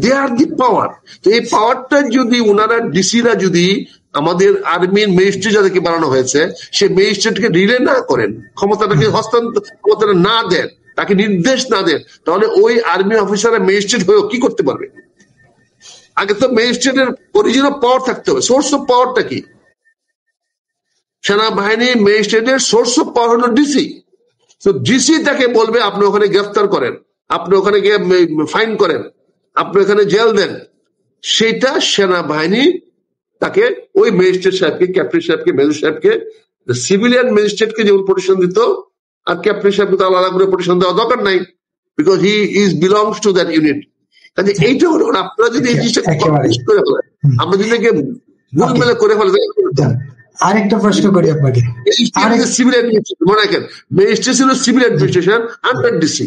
দে আর দি পাওয়ার। তো এই পাওয়ারটা যদি ওনারা ডিসিরা যদি আমাদের আর্মির ম্যাজিস্ট্রেট যাদেরকে বানানো হয়েছে সে ম্যাজিস্ট্রেটকে রিলে না করেন, ক্ষমতাটাকে ক্ষমতাটা না দেন, তাকে নির্দেশ না দেন, তাহলে ওই আর্মি অফিসার ম্যাজিস্ট্রেট হয়েও কি করতে পারবে? আগে তো ম্যাজিস্ট্রেটের অরিজিনাল পাওয়ার থাকতে হবে। সোর্স অফ পাওয়ারটা কি? সেনাবাহিনী ম্যাজিস্ট্রেটের সোর্স অফ পাওয়ার হলো ডিসি। তো ডিসি তাকে বলবে আপনি ওখানে গ্রেফতার করেন, আপনি ওখানে গিয়ে ফাইন করেন, আপনি ওখানে জেল দেন। সেটা সেনাবাহিনী তাকে ওই ম্যাজিস্ট্রেট সাহেবকে, ক্যাপ্টেন সাহেবকে, মেজর সাহেবকে, সিভিলিয়ান ম্যাজিস্ট্রেটকে যেমন প্রোটেকশন দিত, আর ক্যাপ্টেন সাহেবকে তো আলাদা করে প্রোটেকশন দেওয়া দরকার নাই, because he is belongs to that unit. কাজে এইটা হলো আপনারা যদি এই জিনিসটা করে ফেলেন, আমরা যদি গোলমেলে করে ফেলে। আরেকটা প্রশ্ন করি আপনাকে, সিভিল অ্যাডমিনিস্ট্রেশন মনে রাখেন, ম্যাজিস্ট্রেট হলো সিভিল অ্যাডমিনিস্ট্রেশন আন্ডার ডিসি।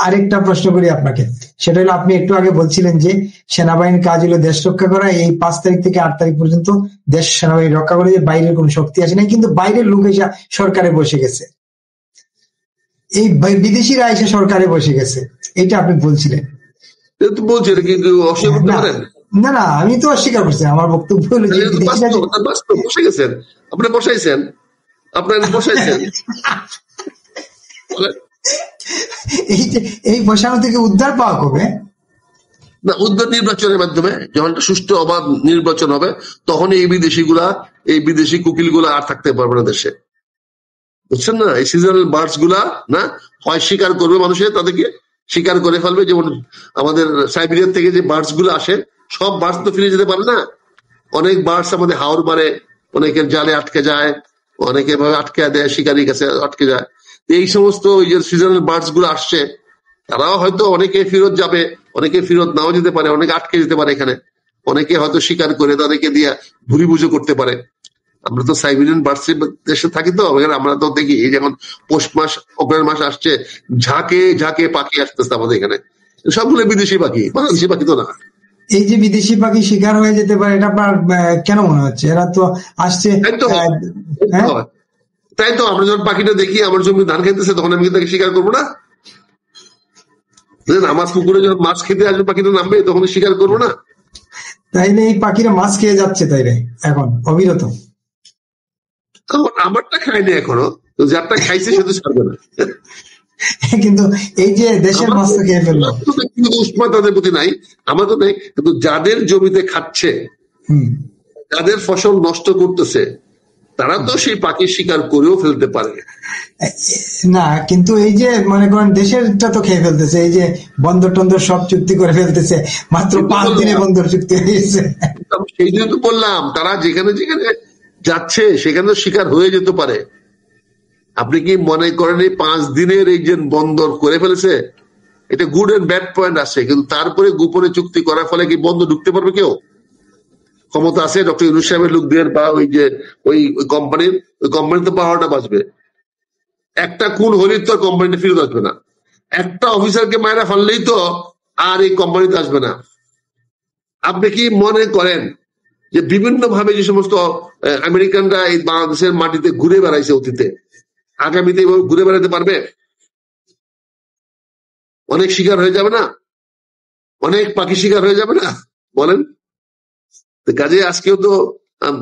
আরেকটা প্রশ্ন করি আপনাকে, সেটা হলো আপনি একটু আগে বলছিলেন যে সেনাবাহিনীর কাজ হলো দেশ রক্ষা করা। এই 5 তারিখ থেকে 8 তারিখ পর্যন্ত দেশ সেনাবাহিনী রক্ষা করে, বাইরের কোন শক্তি আসে নাই, কিন্তু বাইরের লোক এসে সরকারে বসে গেছে, এই বিদেশিরা এসে সরকারে বসে গেছে, এটা আপনি বলছিলেন। বলছেন কিন্তু অস্বীকার করতে পারেন না না, আমি তো অস্বীকার করছি, আমার বক্তব্য হলো যে বসে গেছেন, আপনি বসাইছেন, আপনার বসাইছেন। এই বসানো থেকে উদ্ধার পাওয়া কবে? না, উদ্ধার নির্বাচনের মাধ্যমে, যখন সুষ্ঠু অবাধ নির্বাচন হবে তখন এই বিদেশি কুকিল গুলা আর থাকতে পারবে না দেশে, বুঝছেন না? এই সিজনাল বার্ডস গুলা না হয় শিকার করবে মানুষের, তাদেরকে শিকার করে ফেলবে। যেমন আমাদের সাইবেরিয়া থেকে যে বার্ডস গুলো আসে, সব বার্ডস তো ফিরে যেতে পারে না। অনেক বার্ডস আমাদের হাওর মারে, অনেকের জালে আটকে যায়, অনেকে ভাবে আটকে দেয়, শিকারির কাছে আটকে যায়। এই সমস্ত ওই যে সিজনাল বার্ডস গুলো আসছে, তারাও হয়তো অনেকে ফেরত যাবে, অনেকে ফেরত নাও যেতে পারে, অনেকে আটকে যেতে পারে এখানে, অনেকে হয়তো শিকার করে তাদেরকে দিয়ে ভুরি পুজো করতে পারে। আমরা তো সাইবেরিয়ান বার্ডসের দেশে থাকি, তো আমরা তো দেখি এই যখন পৌষ মাস অগ্রহায়ণ মাস আসছে, ঝাঁকে ঝাঁকে পাখি আসতেছে আমাদের এখানে, সবগুলো বিদেশি পাখি, বাংলাদেশি পাখি তো না। এই যে বিদেশি পাখি শিকার হয়ে যেতে পারে, এটা আপনার কেন মনে হচ্ছে? এরা তো আসছে, তাই তো আমরা যখন পাখিটা দেখি আমার জমি ধান খাইতেছে, তখন আমি তাকে শিকার করবো না? আমার পুকুরে যখন মাছ খেতে আসবে পাখিটা নামবে, তখন শিকার করবো না? তাইলে এই পাখিরা মাছ খেয়ে যাচ্ছে তাইলে এখন অবিরত। আমারটা খায়নি এখনো, যারটা খাইছে সে তো ছাড়বে না। কিন্তু এই যে দেশের মাছ তো খেয়ে ফেললো, উষ্মা তাদের প্রতি নাই, আমার তো নেই, কিন্তু যাদের জমিতে খাচ্ছে, যাদের ফসল নষ্ট করতেছে, তারা তো সেই পাখি শিকার করেও ফেলতে পারে না। কিন্তু এই যে মনে করেন দেশেরটা তো খেয়ে ফেলতেছে, এই যে বন্দর টন্দর সব চুক্তি করে ফেলতেছে, মাত্র 5 দিনে বন্দর চুক্তি হয়েছে। সেই জন্য তো বললাম, তারা যেখানে যেখানে যাচ্ছে সেখানে শিকার হয়ে যেতে পারে। আপনি কি মনে করেন এই 5 দিনের এই যে বন্দর করে ফেলেছে, এটা গুড এন্ড ব্যাড পয়েন্ট আছে, কিন্তু তারপরে গোপনে চুক্তি করার ফলে কি বন্দর ঢুকতে পারবে কেউ? ক্ষমতা আছে ডক্টর ইউনূস সাহেবের লোকদের বা ওই যে ওই কোম্পানির তো পাওয়ারটা বাঁচবে। একটা খুন হলেই তো কোম্পানিটা ফিরত আসবে না, একটা অফিসারকে মায়েরা ফেললেই তো আর এই কোম্পানিতে আসবে না। আপনি কি মনে করেন যে বিভিন্ন ভাবে যে সমস্ত আমেরিকানরা এই বাংলাদেশের মাটিতে ঘুরে বেড়াইছে অতীতে, আগামীতে ঘুরে বেড়াতে পারবে? অনেক শিকার হয়ে যাবে না? অনেক পাখি শিকার হয়ে যাবে না? বলেন। কাজে আজকেও তো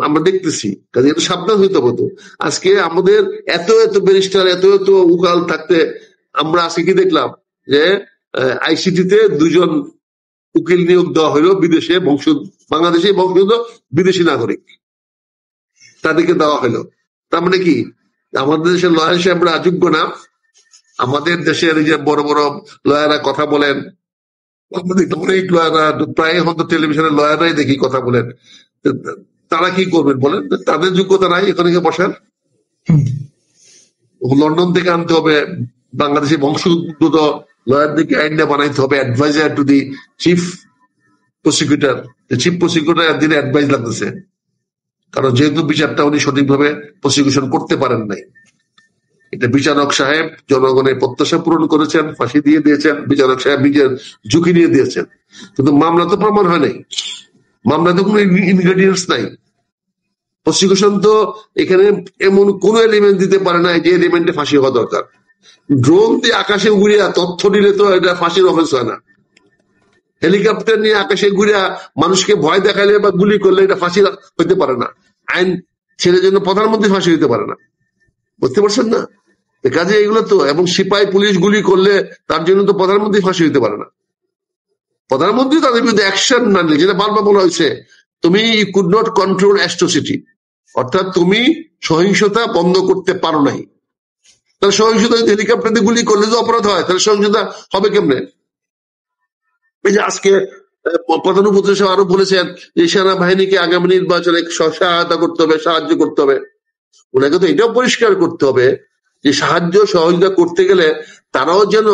আমরা দেখতেছি, কাজে এত সাবধান হইতে হতো। আজকে আমাদের এত এত ব্যারিস্টার, এত এত উকাল থাকতে আমরা আজকে কি দেখলাম যে আইসিটিতে 2 জন উকিল নিয়োগ দেওয়া হলো বিদেশে বাংলাদেশে বংশোদ্ভূত বিদেশি নাগরিক, তাদেরকে দেওয়া হলো। তার মানে কি আমাদের দেশের লয়ার সাহেবরা অযোগ্য না? আমাদের দেশের এই যে বড় বড় লয়াররা কথা বলেন, অনেক লয়াররা প্রায় হয়তো টেলিভিশনের লয়াররাই দেখি কথা বলেন, তারা কি করবেন বলেন? তাদের যোগ্যতা নাই এখানে বসার। লন্ডন থেকে আনতে হবে বাংলাদেশের বংশোদ্ভূত লয়ারদেরকে আইনটা বানাইতে হবে, adviser to the chief prosecutor. Chief prosecutor একদিনে অ্যাডভাইস লাগতেছে, কারণ যেহেতু বিচারটা উনি সঠিকভাবে প্রসিকিউশন করতে পারেন নাই। এটা বিচারক সাহেব জনগণের প্রত্যাশা পূরণ করেছেন, ফাঁসি দিয়ে দিয়েছেন, বিচারক সাহেব নিজের ঝুঁকি নিয়ে দিয়েছেন, কিন্তু মামলা তো প্রমাণ হয় নাই, মামলাতে কোনো ইনগ্রেডিয়েন্টস নাই। প্রসিকিউশন তো এখানে এমন কোন এলিমেন্ট দিতে পারে না যে এলিমেন্টে ফাঁসি হওয়া দরকার। ড্রোন দিয়ে আকাশে উড়িয়া তথ্য দিলে তো এটা ফাঁসির অফেন্স হয় না। হেলিকপ্টার নিয়ে আকাশে ঘুরিয়া মানুষকে ভয় দেখালে বা গুলি করলে এটা ফাঁসি হইতে পারে না। আইন ছেলের জন্য প্রধানমন্ত্রী ফাঁসি হইতে পারে না, বুঝতে পারছেন না? কাজে এগুলো তো, এবং সিপাহী পুলিশ গুলি করলে তার জন্য তো প্রধানমন্ত্রী ফাঁসি হইতে পারে না। প্রধানমন্ত্রী তাদের বিরুদ্ধে অ্যাকশন না নিলে, যেটা বারবার বলা হয়েছে, তুমি you could not control atrocity, অর্থাৎ তুমি সহিংসতা বন্ধ করতে পারো নাই। তাহলে সহিংসতা হেলিকপ্টার দিয়ে গুলি করলে যে অপরাধ হয়, তাহলে সহিংসতা হবে কেমনে? এই যে আজকে প্রধান উপদেষ্টা আরো বলেছেন যে সেনাবাহিনীকে আগামী নির্বাচনে সহায়তা করতে হবে, সাহায্য করতে হবে। ওনাকে তো এটাও পরিষ্কার করতে হবে যে সাহায্য সহযোগিতা করতে গেলে তারাও যেন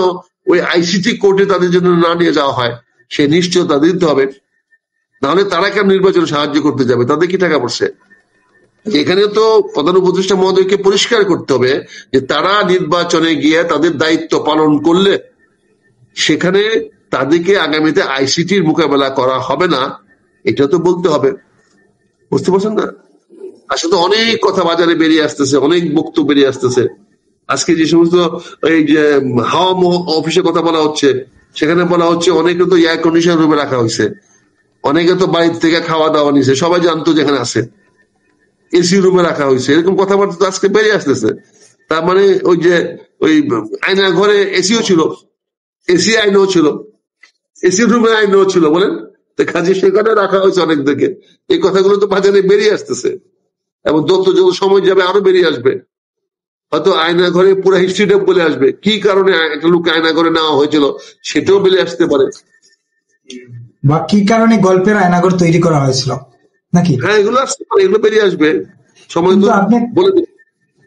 ওই আইসিটি কোর্টে তাদের জন্য না নিয়ে যাওয়া হয়, সে নিশ্চয়তা দিতে হবে। নাহলে তারা কেন নির্বাচনে সাহায্য করতে যাবে? তাদের কি টাকা পড়ছে? এখানে তো প্রধান উপদেষ্টা মহোদয়কে পরিষ্কার করতে হবে যে তারা নির্বাচনে গিয়ে তাদের দায়িত্ব পালন করলে সেখানে তাদেরকে আগামীতে আইসিটির মোকাবেলা করা হবে না, এটা তো বলতে হবে, বুঝতে পারছেন না? আসলে অনেক কথা বাজারে বেরিয়ে আসতেছে, অনেক বক্তব্য বেরিয়ে আসতেছে। আজকে যে সমস্ত এই যে হাওয়া অফিসে কথা বলা হচ্ছে, সেখানে বলা হচ্ছে অনেকে তো এয়ার কন্ডিশন রুমে রাখা হয়েছে, অনেকে তো বাড়ির থেকে খাওয়া দাওয়া নিছে, সবাই জানতো যেখানে আছে, এসি রুমে রাখা হয়েছে, এরকম কথাবার্তা তো আজকে বেরিয়ে আসতেছে। তার মানে ওই যে ওই আয়না ঘরে এসিও ছিল, এসি আইনও ছিল, এসি রুমে আইনও ছিল, বলেন? কাজে সেখানে রাখা হয়েছে অনেকদেরকে। এই কথাগুলো তো বাজারে বেরিয়ে আসতেছে, এবং যত সময় যাবে আরো বেরিয়ে আসবে। হয়তো আয়না ঘরে পুরো হিস্ট্রিটা বলে আসবে, কি কারণে একটা লোক আয়না ঘরে নেওয়া হয়েছিল সেটাও বেরিয়ে আসতে পারে, বা কি কারণে গল্পের আয়নাঘর তৈরি করা হয়েছিল নাকি। হ্যাঁ, এগুলো আসতে পারে, এগুলো বেরিয়ে আসবে, সময় তো বলে দেবে।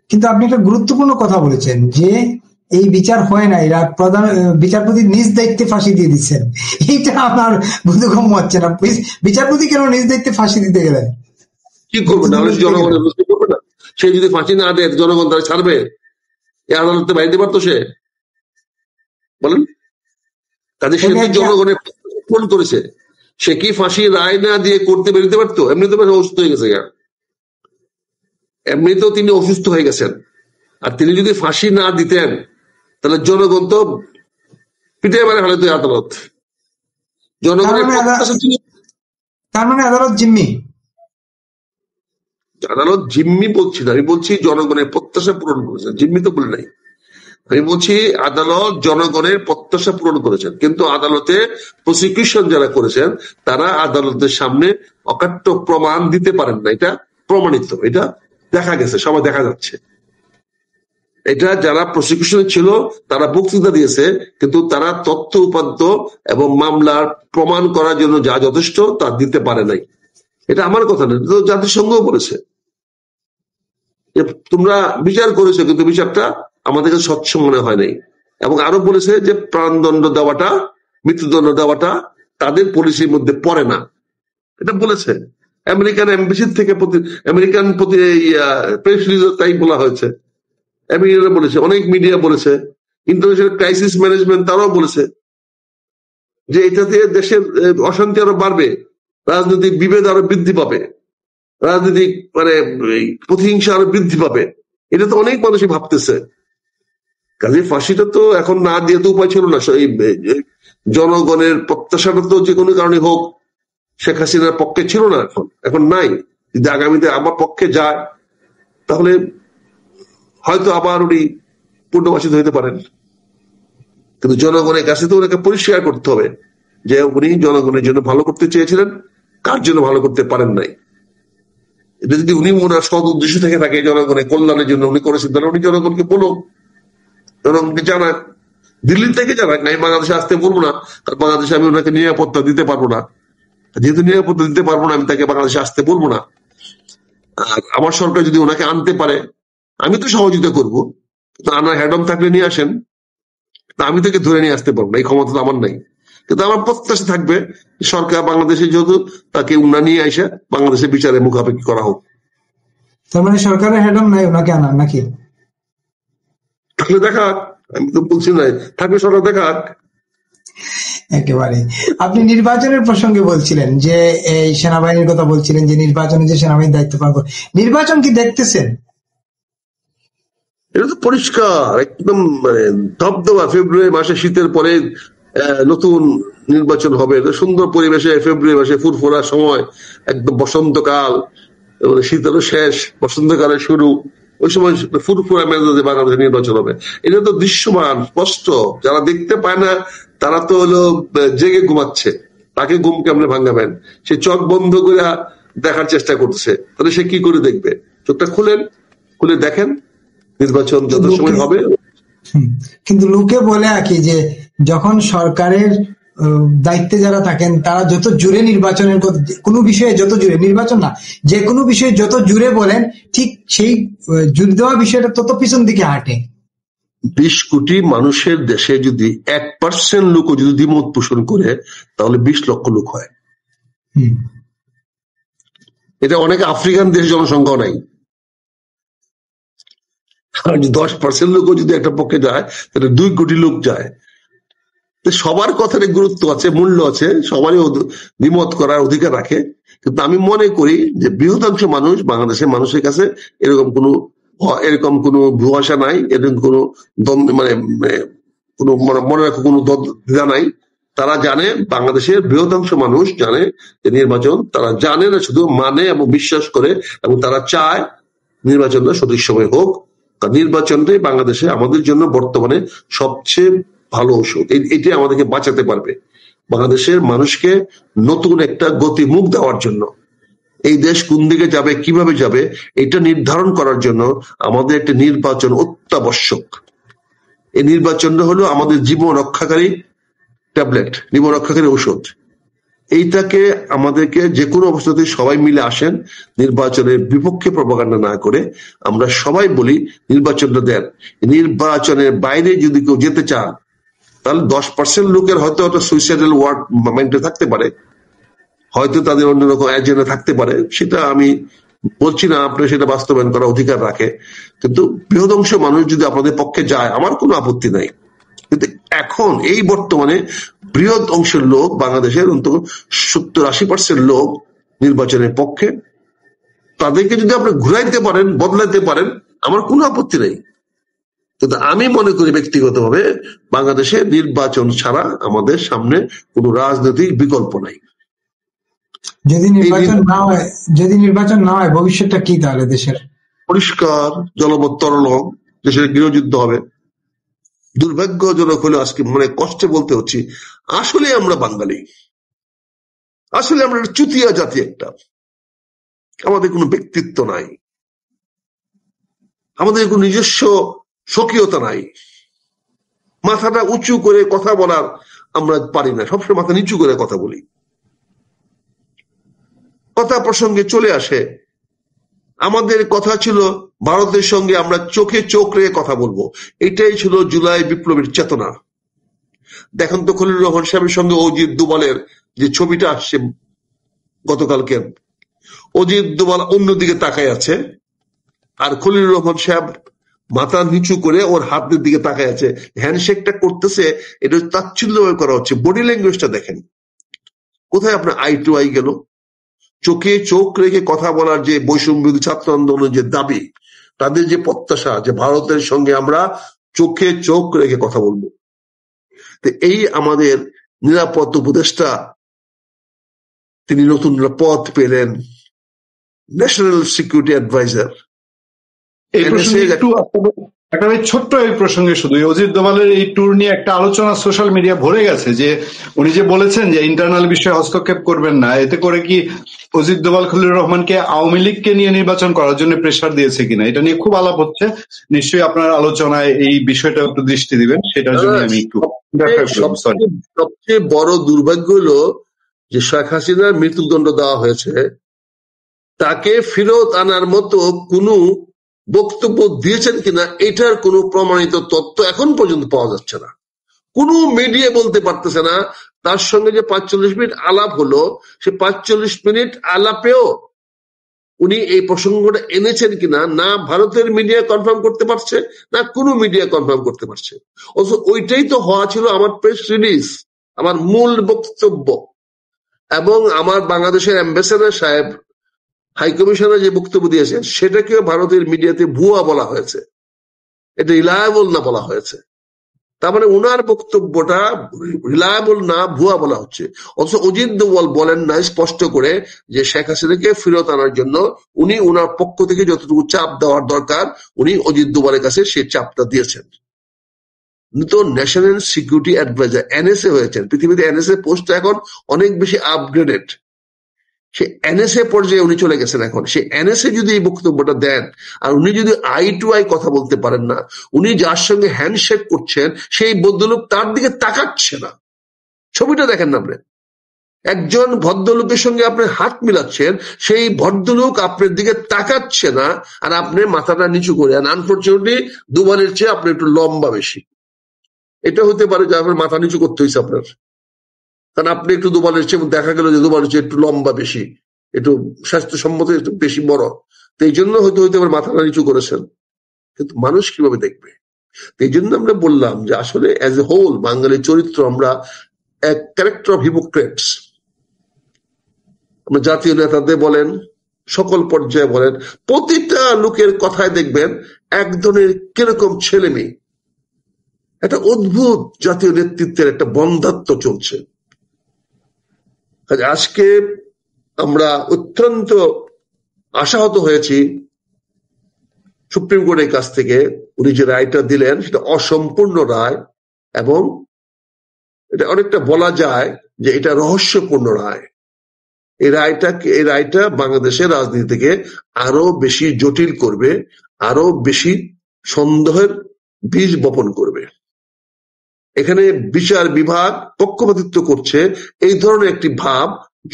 কিন্তু আপনি একটা গুরুত্বপূর্ণ কথা বলেছেন যে এই বিচার হয় না, এরা প্রধান বিচারপতি নিজ দায়িত্বে ফাঁসি দিয়ে দিচ্ছেন। এইটা আমার বোধগম্য হচ্ছে না। বিচারপতি কেন নিজ দায়িত্বে ফাঁসি দিতে গেলেন? কি করবে? নাহলে জনগণের বুঝতে করবে না। সে যদি ফাঁসি না দেয় জনগণ তারা ছাড়বে? এই আদালতে বাইরে পারতো সে, বলেন? কাজে সে জনগণের ফোন করেছে, সে কি ফাঁসি রায় না দিয়ে করতে বেরোতে পারতো? এমনিতে অসুস্থ হয়ে গেছে, এমনিতেও তিনি অসুস্থ হয়ে গেছেন, আর তিনি যদি ফাঁসি না দিতেন তাহলে জনগণ তো পিঠে মেরে ফেলে আদালত। জনগণের তার মানে আদালত জিম্মি? আদালত জিম্মি বলছি না, আমি বলছি জনগণের প্রত্যাশা পূরণ করেছেন। জিম্মি তো বলে নাই, আমি বলছি আদালত জনগণের প্রত্যাশা পূরণ করেছেন, কিন্তু আদালতে প্রসিকিউশন যারা করেছেন তারা আদালতের সামনে অকাট্য প্রমাণ দিতে পারেন না। এটা প্রমাণিত, এটা দেখা গেছে, সবাই দেখা যাচ্ছে। এটা যারা প্রসিকিউশনে ছিল তারা বক্তৃতা দিয়েছে, কিন্তু তারা তথ্য উপাত্ত এবং মামলার প্রমাণ করার জন্য যা যথেষ্ট তা দিতে পারে নাই। এটা আমার কথা না, জাতিসংঘও বলেছে যে তোমরা বিচার করেছো কিন্তু বিচারটা আমাদের কাছে স্বচ্ছ মনে হয় নাই, এবং আরো বলেছে যে প্রাণদণ্ড দেওয়াটা, মৃত্যুদণ্ড দেওয়াটা তাদের পলিসির মধ্যে পড়ে না। এটা বলেছে আমেরিকান এমবেসির থেকে, আমেরিকান প্রেস রিলিজে তাই বলা হয়েছে, আমেরিকানরা বলেছে, অনেক মিডিয়া বলেছে, ইন্টারন্যাশনাল ক্রাইসিস ম্যানেজমেন্ট তারাও বলেছে যে এটাতে দেশের অশান্তি আরো বাড়বে, রাজনৈতিক বিভেদ আরো বৃদ্ধি পাবে, রাজনৈতিক প্রতিহিংসা আরো বৃদ্ধি পাবে। এটা তো অনেক মানুষই ভাবতেছে। কাজে ফাঁসিটা তো এখন না দিয়ে তো উপায় ছিল না। জনগণের প্রত্যাশাটা তো যে কোনো কারণে হোক শেখ হাসিনার পক্ষে ছিল না, এখন নাই। যদি আগামীতে আমার পক্ষে যায় তাহলে হয়তো আবার উনি পুনর্বাসিত হইতে পারেন, কিন্তু জনগণের কাছে তো ওনাকে পরিষ্কার করতে হবে যে উনি জনগণের জন্য ভালো করতে চেয়েছিলেন, কার জন্য ভালো করতে পারেন নাই। এটা যদি উনি ওনার সৎ উদ্দেশ্য থেকে থাকে জনগণের কল্যাণের জন্য উনি করেছেন, তাহলে উনি জনগণকে বলুন, জনগণকে জানান, দিল্লি থেকে জানান। আমি বাংলাদেশে আসতে বলবো না, কারণ বাংলাদেশে আমি ওনাকে নিরাপত্তা দিতে পারবো না। যেহেতু নিরাপত্তা দিতে পারবো না, আমি তাকে বাংলাদেশে আসতে বলবো না। আর আমার সরকার যদি ওনাকে আনতে পারে আমি তো সহযোগিতা করবো, আনার হ্যাডম থাকলে নিয়ে আসেন। আমি তাকে ধরে নিয়ে আসতে পারবো না, এই ক্ষমতা তো আমার নাই। কিন্তু আমার প্রত্যাশা থাকবে সরকার বাংলাদেশে যেহেতু তাকে উন্নয়ন নিয়ে আসে বাংলাদেশের বিচারে মুখাপেক্ষি করা হোক। তার মানে সরকারের হেডম নাই ওনাকে আনার নাকি? তাহলে দেখা, আমি তো বলছি না থাকলে সরকার দেখা। একেবারে। আপনি নির্বাচনের প্রসঙ্গে বলছিলেন যে এই সেনাবাহিনীর কথা বলছিলেন যে নির্বাচনে যে সেনাবাহিনী দায়িত্ব পালন করে, নির্বাচন কি দেখতেছেন? এটা তো পরিষ্কার একদম, মানে ধবধবা ফেব্রুয়ারি মাসে শীতের পরে নতুন নির্বাচন হবে, সুন্দর পরিবেশে ফেব্রুয়ারি মাসে ফুরফুরা সময়, একদম বসন্তকাল, শীতেরও শেষ বসন্তকালের শুরু, ওই সময় ফুরফুরা মেজাজে বাংলাদেশে নির্বাচন হবে। এটা তো দৃশ্যমান স্পষ্ট, যারা দেখতে পায় না তারা তো হলো জেগে ঘুমাচ্ছে, তাকে ঘুম কেমনে ভাঙাবেন? সে চোখ বন্ধ করে দেখার চেষ্টা করছে, তাহলে সে কি করে দেখবে? চোখটা খুলে দেখেন, নির্বাচন যত সময় হবে। কিন্তু লোকে বলে কি যে যখন সরকারের দায়িত্বে যারা থাকেন তারা যত জুড়ে নির্বাচনের কোনো বিষয়ে, যত জুড়ে নির্বাচন না যে কোনো বিষয়ে যত জুড়ে বলেন, ঠিক সেই জুড়ে দেওয়া বিষয়টা তত পিছন দিকে হাঁটে। 20 কোটি মানুষের দেশে যদি 1% লোকও যদি দ্বিমত পোষণ করে তাহলে 20 লক্ষ লোক হয়। এটা অনেক আফ্রিকান দেশ জনসংখ্যা নাই। আর 10% লোকও যদি একটা পক্ষে যায় তাহলে 2 কোটি লোক যায়। সবার কথার গুরুত্ব আছে, মূল্য আছে, সবারই দ্বিমত করার অধিকার রাখে। কিন্তু আমি মনে করি যে বৃহদাংশ মানুষ, বাংলাদেশের মানুষের কাছে এরকম কোনো ভুয়াশা নাই, এরকম কোনো মানে কোনো মনে রাখো কোনো দ্বিধা নাই। তারা জানে, বাংলাদেশের বৃহদাংশ মানুষ জানে যে নির্বাচন, তারা জানে না শুধু মানে এবং বিশ্বাস করে, এবং তারা চায় নির্বাচনটা সঠিক সময় হোক। নির্বাচনটাই বাংলাদেশে আমাদের জন্য বর্তমানে সবচেয়ে ভালো ওষুধ, এটি আমাদেরকে বাঁচাতে পারবে। বাংলাদেশের মানুষকে নতুন একটা গতিমুখ দেওয়ার জন্য, এই দেশ কোন দিকে যাবে, কিভাবে যাবে, এটা নির্ধারণ করার জন্য আমাদের একটা নির্বাচন অত্যাবশ্যক। এই নির্বাচনটা হলো আমাদের জীবন রক্ষাকারী ট্যাবলেট, জীবন রক্ষাকারী ওষুধ। এইটাকে আমাদেরকে যে কোনো অবস্থাতে সবাই মিলে আসেন, নির্বাচনের বিপক্ষে প্রপাগান্ডা না করে আমরা সবাই বলি নির্বাচনটা দেন। নির্বাচনের বাইরে যদি কেউ যেতে চান তাহলে 10% লোকের হয়তো একটা সুইসাইডাল ওয়ার্ড মাইন্ডে থাকতে পারে, হয়তো তাদের অন্যরকম এজেন্ডা থাকতে পারে, সেটা আমি বলছি না, আপনি সেটা বাস্তবায়ন করার অধিকার রাখে। কিন্তু বৃহদংশ মানুষ যদি আপনাদের পক্ষে যায় আমার কোনো আপত্তি নাই। কিন্তু এখন এই বর্তমানে বৃহৎ অংশের লোক, বাংলাদেশের অন্তত 70-80% লোক নির্বাচনের পক্ষে। তাদেরকে যদি আপনি ঘুরাইতে পারেন, বদলাইতে পারেন, আমার কোনো আপত্তি নেই। কিন্তু আমি মনে করি ব্যক্তিগতভাবে বাংলাদেশে নির্বাচন ছাড়া আমাদের সামনে কোনো রাজনৈতিক বিকল্প নাই। যদি নির্বাচন না হয় ভবিষ্যৎটা কি তাহলে দেশের? পরিষ্কার জলবত্তরল, দেশের গৃহযুদ্ধ হবে। দুর্ভাগ্যজনক হলে আজকে মানে কষ্টে বলতে হচ্ছে, আসলে আমরা বাঙালি, আসলে আমরা চুতিয়া জাতি একটা। আমাদের কোনো ব্যক্তিত্ব নাই, আমাদের কোনো নিজস্ব স্বকীয়তা নাই, মাথাটা উঁচু করে কথা বলার আমরা পারি না, সবসময় মাথা নিচু করে কথা বলি, কথা প্রসঙ্গে চলে আসে। আমাদের কথা ছিল ভারতের সঙ্গে আমরা চোখে চোখ রেখে কথা বলবো, এটাই ছিল জুলাই বিপ্লবের চেতনা। দেখেন তো খলিলুর রহমান সাহেবের সঙ্গে অজিত দোভালের যে ছবিটা আসছে গতকালকে, অজিত দোভাল অন্যদিকে তাকায় আছে আর খলিলুর রহমান সাহেব মাথা নিচু করে ওর হাতের দিকে তাকায় আছে, হ্যান্ডশেকটা করতেছে। এটা তাচ্ছিল্যভাবে করা হচ্ছে। বডি ল্যাঙ্গুয়েজটা দেখেন, কোথায় আপনার আই টু আই গেল? চোখে চোখ রেখে কথা বলার যে বৈষম্য ছাত্র আন্দোলনের যে দাবি, তাদের যে প্রত্যাশা যে ভারতের সঙ্গে আমরা চোখে চোখ রেখে কথা বলবো, এই আমাদের নিরাপত্তা উপদেষ্টা তিনি নতুন পদ পেলেন, ন্যাশনাল সিকিউরিটি অ্যাডভাইজার। এই প্রসঙ্গে একটু একটা ছোট্ট এই প্রসঙ্গে শুধু অজিত দোভালের এই ট্যুর নিয়ে একটা আলোচনা সোশ্যাল মিডিয়া ভরে গেছে, যে উনি যে বলেছেন যে ইন্টারনাল বিষয়ে হস্তক্ষেপ করবেন না, এতে করে কি অজিত দোভাল খলিলুর রহমানকে আওয়ামী লীগকে নিয়ে নির্বাচন করার জন্য প্রেসার দিয়েছে কিনা, এটা নিয়ে খুব আলাপ হচ্ছে। নিশ্চয়ই আপনার আলোচনায় এই বিষয়টা একটু দৃষ্টি দিবেন, সেটার জন্য আমি একটু। সবচেয়ে বড় দুর্ভাগ্য হলো যে শেখ হাসিনার মৃত্যুদণ্ড দেওয়া হয়েছে, তাকে ফেরত আনার মতো কোনো বক্তব্য দিয়েছেন কিনা এটার কোনো প্রমাণিত তথ্য এখন পর্যন্ত পাওয়া যাচ্ছে না। কোনো মিডিয়া বলতে পারতেছে না তার সঙ্গে যে ৪৫ মিনিট আলাপ হলো, সে ৪৫ মিনিট আলাপেও উনি এই প্রসঙ্গটা এনেছেন কিনা না ভারতের মিডিয়া কনফার্ম করতে পারছে, না কোনো মিডিয়া কনফার্ম করতে পারছে। অথচ ওইটাই তো হওয়া ছিল আমার প্রেস রিলিজ, আমার মূল বক্তব্য। এবং আমার বাংলাদেশের অ্যাম্বাসেডর সাহেব হাইকমিশনার যে বক্তব্য দিয়েছেন সেটাকে ভারতের মিডিয়াতে ভুয়া বলা হয়েছে, এটা রিলায়েবল না বলা হয়েছে। তার মানে উনার বক্তব্যটা রিলায়েবল না, ভুয়া বলা হচ্ছে। অথচ অজিত দোভাল বলেন না স্পষ্ট করে যে শেখ হাসিনাকে ফেরত আনার জন্য উনি উনার পক্ষ থেকে যতটুকু চাপ দেওয়ার দরকার উনি অজিত দোভালের কাছে সেই চাপটা দিয়েছেন। উনি তো ন্যাশনাল সিকিউরিটি অ্যাডভাইজার, এনএসএ হয়েছেন। পৃথিবীতে এনএসএ পোস্টটা এখন অনেক বেশি আপগ্রেডেড, সে এনএসএ পর্যায়ে উনি চলে গেছেন এখন। সে এনএসএ যদি এই বক্তব্যটা দেন আর উনি যদি আই টু আই কথা বলতে পারেন না, উনি যার সঙ্গে হ্যান্ডশেক করছেন সেই ভদ্রলোক তার দিকে তাকাচ্ছে না। ছবিটা দেখেন না আপনি, একজন ভদ্রলোকের সঙ্গে আপনি হাত মিলাচ্ছেন, সেই ভদ্রলোক আপনার দিকে তাকাচ্ছে না আর আপনি মাথাটা নিচু করে। আনফরচুনেটলি দোভালের চেয়ে আপনি একটু লম্বা বেশি, এটা হতে পারে যে আপনার মাথা নিচু করতে হয়েছে আপনার, কারণ আপনি একটু দোভালের চেয়ে দেখা গেল যে দোভালের চেয়ে একটু লম্বা বেশি, একটু স্বাস্থ্যসম্মত একটু বেশি বড়, তো এই জন্য হয়তো আবার মাথাটা নিচু করেছেন। কিন্তু মানুষ কিভাবে দেখবে? এই জন্য আমরা বললাম যে আসলে অ্যাজ এ হোল বাঙালির চরিত্র আমরা এক ক্যারেক্টার অফ হিপোক্রেটস। আমরা জাতীয় নেতাদের বলেন, সকল পর্যায়ে বলেন, প্রতিটা লোকের কথায় দেখবেন এক ধরনের কিরকম ছেলে মেয়ে, একটা অদ্ভুত জাতীয় নেতৃত্বের একটা বন্ধাত্ব চলছে। আজকে আমরা অত্যন্ত আশাহত হয়েছি সুপ্রিম কোর্টের কাছ থেকে। উনি যে রায়টা দিলেন সেটা অসম্পূর্ণ রায় এবং এটা অনেকটা বলা যায় যে এটা রহস্যপূর্ণ রায়। এই রায়টা বাংলাদেশের রাজনীতিকে আরো বেশি জটিল করবে, আরো বেশি সন্দেহের বীজ বপন করবে। এখানে বিচার বিভাগ পক্ষপাতিত্ব করছে, এই ধরনের একটি ভাব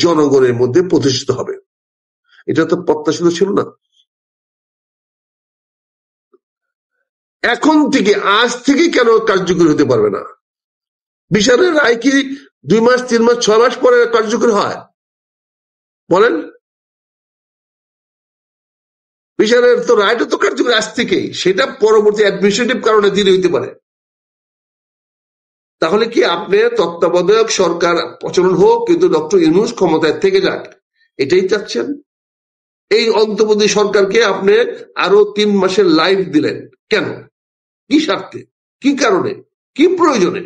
জনগণের মধ্যে প্রতিষ্ঠিত হবে। এটা তো প্রত্যাশিত ছিল না। এখন থেকে, আজ থেকে কেন কার্যকরী হতে পারবে না? বিচারের রায় কি 2 মাস 3 মাস 6 মাস পরে কার্যকরী হয়? বলেন, বিচারের তো রায়টা তো কার্যকরী আজ থেকেই, সেটা পরবর্তী অ্যাডমিনিস্ট্রেটিভ কারণে দেরি হইতে পারে। তাহলে কি আপনি তত্ত্বাবধায়ক সরকার প্রচলন হোক কিন্তু ডক্টর ইউনূস ক্ষমতায় থেকে যাক, এটাই চাচ্ছেন? এই অন্তর্বর্তী সরকারকে আপনি আরো 3 মাসের লাইফ দিলেন কেন? কি স্বার্থে, কি কারণে, কি প্রয়োজনে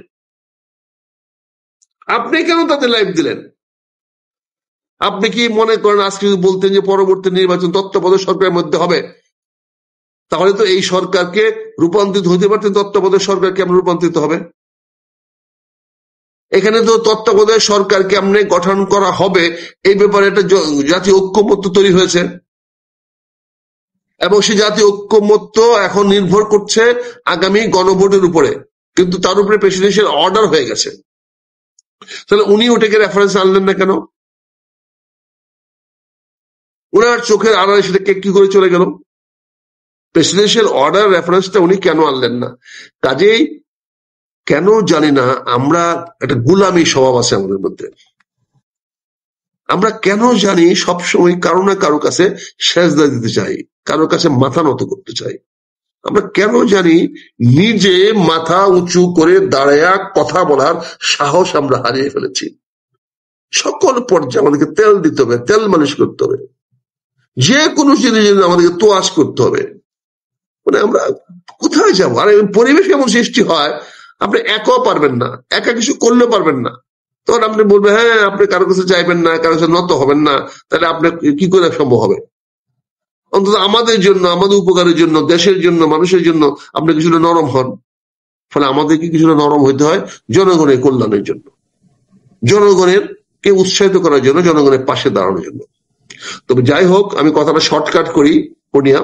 আপনি কেন তাদের লাইফ দিলেন? আপনি কি মনে করেন আজকে যদি বলতেন যে পরবর্তী নির্বাচন তত্ত্বাবধায়ক সরকারের মধ্যে হবে, তাহলে তো এই সরকারকে রূপান্তরিত হতে পারতেন, তত্ত্বাবধায়ক সরকার কেমন রূপান্তরিত হবে? এখানে তো তত্ত্বাবধায়ক সরকার কেমনে গঠন করা হবে এই ব্যাপারে একটা জাতীয় ঐক্যমত্য তৈরি হয়েছে এবং সেই জাতীয় ঐক্যমত্য এখন নির্ভর করছে আগামী গণভোটের উপরে, কিন্তু তার উপরে প্রেসিডেন্সিয়াল অর্ডার হয়ে গেছে। তাহলে উনি ওটাকে রেফারেন্স আনলেন না কেন? উনার চোখের আড়ালে সেটা কি করে চলে গেল? প্রেসিডেন্সিয়াল অর্ডার রেফারেন্সটা উনি কেন আনলেন না? কাজেই কেন জানি না আমরা একটা গুলামি স্বভাব আছে আমাদের মধ্যে। আমরা কেন জানি সবসময় কারো না কারো কাছে সেজদা দিতে চাই, কারো কাছে মাথা নত করতে চাই। আমরা কেন জানি নিজে মাথা উঁচু করে দাঁড়ায়া কথা বলার সাহস আমরা হারিয়ে ফেলেছি। সকল পর্যায়ে আমাদেরকে তেল দিতে হবে, তেল মালিশ করতে হবে, যে কোনো জিনিস আমাদেরকে তোয়াজ করতে হবে। মানে আমরা কোথায় যাবো? আর পরিবেশ এমন সৃষ্টি হয় আপনি একাও পারবেন না, একা কিছু করলে পারবেন না, তখন আপনি বলবেন হ্যাঁ আপনি কারো কাছে চাইবেন না, কারো কাছে নত হবেন না, তাহলে আপনার কি করে সম্ভব হবে? অন্তত আমাদের জন্য, আমাদের উপকারের জন্য, দেশের জন্য, মানুষের জন্য আপনি কিছুটা নরম হন। ফলে আমাদেরকে কিছুটা নরম হইতে হয় জনগণের কল্যাণের জন্য, জনগণের কে উৎসাহিত করার জন্য, জনগণের পাশে দাঁড়ানোর জন্য। তবে যাই হোক, আমি কথাটা শর্টকাট করি। পূর্ণিয়া,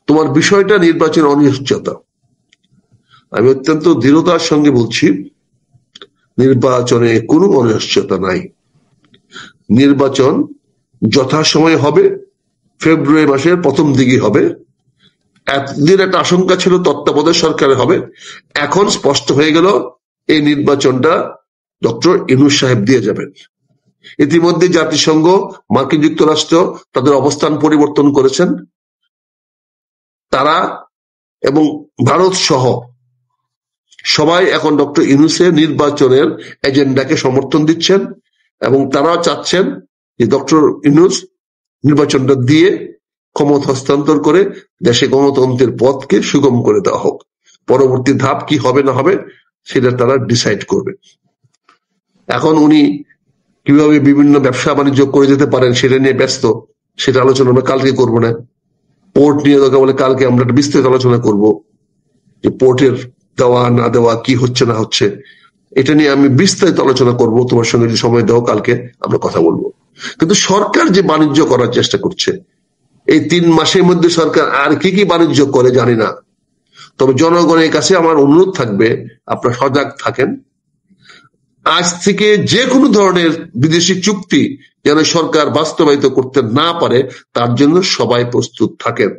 তোমার বিষয়টা নির্বাচন অনিশ্চয়তা, আমি অত্যন্ত দৃঢ়তার সঙ্গে বলছি নির্বাচনে কোনো অনিশ্চয়তা নাই। নির্বাচন যথাসময়ে হবে, ফেব্রুয়ারি মাসের প্রথম দিকে হবে। এতদিন একটা আশঙ্কা ছিল তত্ত্বাবধায়ক সরকারের হবে, এখন স্পষ্ট হয়ে গেল এই নির্বাচনটা ডক্টর ইউনূস সাহেব দিয়ে যাবেন। ইতিমধ্যে জাতিসংঘ, মার্কিন যুক্তরাষ্ট্র তাদের অবস্থান পরিবর্তন করেছেন। তারা এবং ভারত সহ সবাই এখন ডক্টর ইউনূসের নির্বাচনের এজেন্ডাকে সমর্থন দিচ্ছেন এবং তারাও চাচ্ছেন যে ডক্টর ইউনূস নির্বাচনটা দিয়ে ক্ষমতা হস্তান্তর করে দেশে গণতন্ত্রের পথকে সুগম করে দেওয়া হোক। পরবর্তী ধাপ কি হবে না হবে সেটা তারা ডিসাইড করবে। এখন উনি কিভাবে বিভিন্ন ব্যবসা বাণিজ্য করে যেতে পারেন সেটা নিয়ে ব্যস্ত, সেটা আলোচনা আমরা কালকে করবো না। পোর্ট নিয়ে দরকার বলে কালকে আমরা একটা বিস্তৃত আলোচনা করব, যে পোর্টের দেওয়া না দেওয়া, কি হচ্ছে না হচ্ছে, এটা নিয়ে আমি বিস্তারিত আলোচনা করব। তোমার সঙ্গে যদি সময় দাও কালকে আমরা কথা বলবো। কিন্তু সরকার যে বাণিজ্য করার চেষ্টা করছে, এই 3 মাসের মধ্যে সরকার আর কি কি বাণিজ্য করে জানি না। তবে জনগণের কাছে আমার অনুরোধ থাকবে, আপনারা সজাগ থাকেন। আজ থেকে যে কোনো ধরনের বিদেশি চুক্তি যেন সরকার বাস্তবায়িত করতে না পারে তার জন্য সবাই প্রস্তুত থাকেন।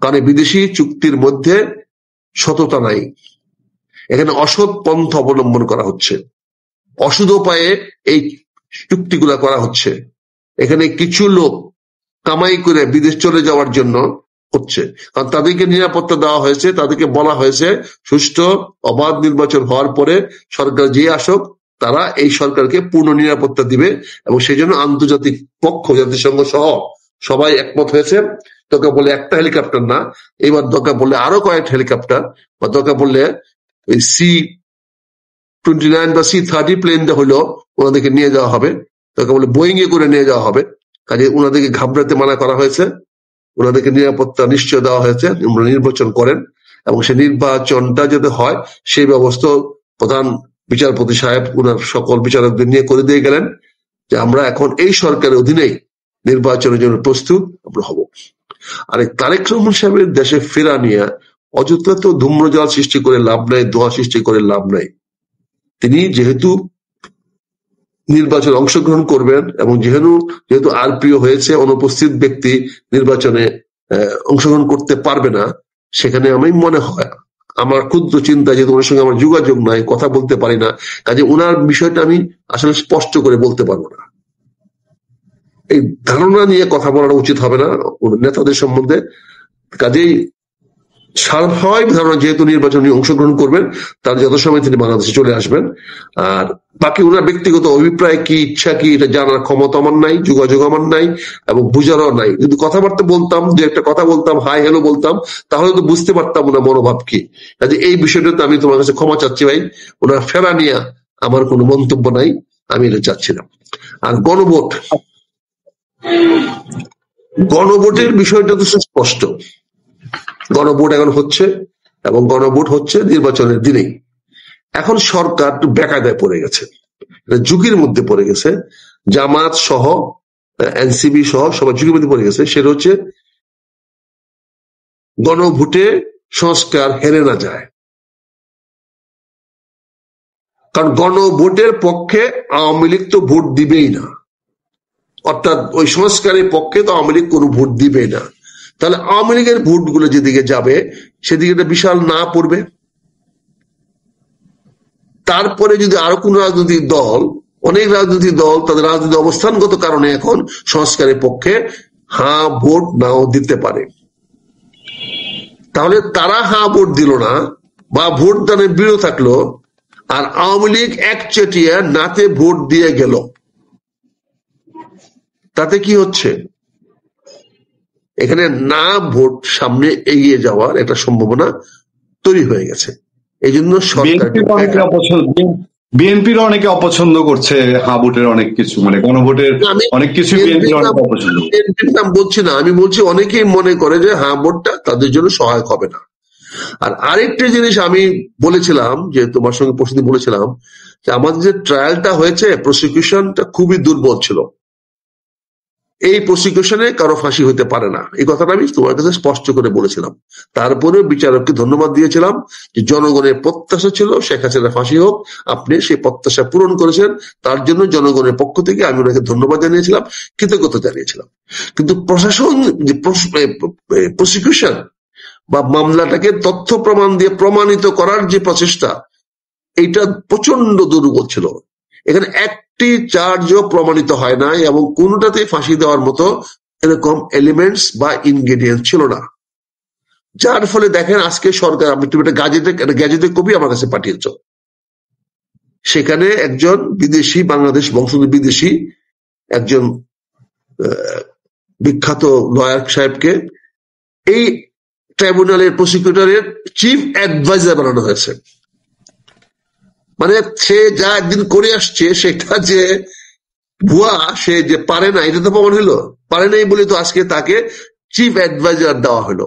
কারণ বিদেশি চুক্তির মধ্যে সততা নাই, এখানে অসৎ পন্থা অবলম্বন করা হচ্ছে, অসৎ উপায়ে এই চুক্তিগুলা করা হচ্ছে। এখানে কিছু লোক কামাই করে বিদেশ চলে যাওয়ার জন্য হচ্ছে, কারণ তাদেরকে নিরাপত্তা দেওয়া হয়েছে, তাদেরকে বলা হয়েছে সুষ্ঠু অবাধ নির্বাচন হওয়ার পরে সরকার যে আসুক তারা এই সরকারকে পূর্ণ নিরাপত্তা দিবে। এবং সেই জন্য আন্তর্জাতিক পক্ষ, জাতিসংঘ সহ সবাই একমত হয়েছে। দরকার বলে একটা হেলিকপ্টার না, এবার দরকার বললে আরো কয়েকটা হেলিকপ্টার, বা দরকার বললে ওই C-29 বা C-30 প্লেনটা হইলো ওনাদেরকে নিয়ে যাওয়া হবে, দরকার বলে বোয়িং এ করে নিয়ে যাওয়া হবে। কাজে ওনাদেরকে ঘাবড়াতে মানা করা হয়েছে, ওনাদেরকে নিরাপত্তা নিশ্চয় দেওয়া হয়েছে, নির্বাচন করেন এবং সেই নির্বাচনটা যাতে হয় সেই ব্যবস্থা প্রধান বিচারপতি সাহেব ওনার সকল বিচারকদের নিয়ে করে দিয়ে গেলেন যে আমরা এখন এই সরকারের অধীনেই নির্বাচনের জন্য প্রস্তুত আমরা হব। আর তারেক রহমান সাহেবের দেশে ফেরা নিয়ে অযথা তো ধূম্রজাল সৃষ্টি করে লাভ নাই, দোয়া সৃষ্টি করে লাভ নাই। তিনি যেহেতু নির্বাচনে অংশগ্রহণ করবেন এবং যেহেতু আরপিও হয়েছে, অনুপস্থিত ব্যক্তি নির্বাচনে অংশগ্রহণ করতে পারবে না, সেখানে আমি মনে হয় আমার ক্ষুদ্র চিন্তা, যেহেতু ওনার সঙ্গে আমার যোগাযোগ নাই, কথা বলতে পারি না, কাজে ওনার বিষয়টা আমি আসলে স্পষ্ট করে বলতে পারবো না। এই ধারণা নিয়ে কথা বলাটা উচিত হবে না নেতাদের সম্বন্ধে। কাজেই স্বাভাবিক ধারণা, যেহেতু নির্বাচনে অংশগ্রহণ করবেন তার যত সময় তিনি বাংলাদেশে চলে আসবেন। আর বাকি ওনার ব্যক্তিগত অভিপ্রায় কি, ইচ্ছা কি, এটা জানার ক্ষমতা আমার নাই, যোগাযোগ আমার নাই এবং বুঝারও নাই। যদি কথাবার্তা বলতাম, যে একটা কথা বলতাম, হাই হ্যালো বলতাম, তাহলে তো বুঝতে পারতাম ওনার মনোভাব কি। কাজে এই বিষয়টাতে আমি তোমার কাছে ক্ষমা চাচ্ছি ভাই, ওনার ফেরা নিয়ে আমার কোনো মন্তব্য নাই, আমি এটা চাচ্ছিলাম। আর গণভোটের বিষয়টা তো স্পষ্ট, গণভোট এখন হচ্ছে এবং গণভোট হচ্ছে নির্বাচনের দিনেই। এখন সরকার বেকায়দায় পড়ে গেছে, ঝুঁকির মধ্যে পড়ে গেছে, জামাত সহ এনসিবি সহ সবাই ঝুঁকির মধ্যে পড়ে গেছে। সেটা হচ্ছে গণভোটে সংস্কার হেরে না যায়। কারণ গণভোটের পক্ষে আওয়ামী লীগ তো ভোট দিবেই না, অর্থাৎ ওই সংস্কারের পক্ষে তো আওয়ামী লীগ কোনো ভোট দিবে না। তাহলে আওয়ামী লীগের ভোটগুলো যেদিকে যাবে সেদিকে একটা বিশাল না পড়বে। তারপরে যদি আরো কোন রাজনৈতিক দল, অনেক রাজনৈতিক দল তাদের রাজনৈতিক অবস্থানগত কারণে এখন সংস্কারের পক্ষে হ্যাঁ ভোট নাও দিতে পারে, তাহলে তারা হ্যাঁ ভোট দিল না বা ভোট দানের বিরত থাকলো, আর আওয়ামী লীগ একচেটিয়া নাতে ভোট দিয়ে গেল। তাতে কি হচ্ছে, এখানে না ভোট সামনে এগিয়ে যাওয়ার একটা সম্ভাবনা তৈরি হয়ে গেছে। এই জন্য বিএনপির অনেকে অপছন্দ করছে হা ভোটের অনেক কিছু, মানে গণভোটের অনেক কিছু বিএনপির নাম বলছি না, আমি বলছি অনেকেই মনে করে যে হা ভোটটা তাদের জন্য সহায়ক হবে না। আর আরেকটা জিনিস আমি বলেছিলাম, যে তোমার সঙ্গে প্রশ্ন বলেছিলাম যে আমাদের যে ট্রায়ালটা হয়েছে, প্রসিকিউশনটা খুবই দুর্বল ছিল। এই প্রসিকিউশনে কারো ফাঁসি হতে পারে না, এই কথাটা আমি তোমার কাছে স্পষ্ট করে বলেছিলাম। তারপরে বিচারককে ধন্যবাদ দিয়েছিলাম যে জনগণের প্রত্যাশা ছিল শেখ হাসিনা ফাঁসি হোক, আপনি সেই প্রত্যাশা পূরণ করেছেন, তার জন্য জনগণের পক্ষ থেকে আমি ওনাকে ধন্যবাদ জানিয়েছিলাম, কৃতজ্ঞতা জানিয়েছিলাম। কিন্তু প্রশাসন যে প্রসিকিউশন বা মামলাটাকে তথ্য প্রমাণ দিয়ে প্রমাণিত করার যে প্রচেষ্টা, এইটা প্রচন্ড দুর্বল ছিল। এখানে একটি চার্জও প্রমাণিত হয় না এবং কোনটাতে ফাঁসি দেওয়ার মতো এরকম এলিমেন্টস বা ইনগ্রেডিয়েন্ট ছিল না, যার ফলে দেখেন আজকে সরকার, আমি তুমি একটা গ্যাজেটের কপি আমার কাছে পাঠিয়েছ, সেখানে একজন বিদেশি, বাংলাদেশ বংশোদ্ভূত বিদেশি একজন বিখ্যাত লয়ার সাহেবকে এই ট্রাইব্যুনালের প্রসিকিউটরের চিফ অ্যাডভাইজার বানানো হয়েছে। মানে সে যা একদিন করে আসছে সেটা যে ভুয়া, সে যে পারে না, এটা তো প্রমাণ হইলো। পারে নাই বলে তো আজকে তাকে চিফ অ্যাডভাইজার দেওয়া হলো।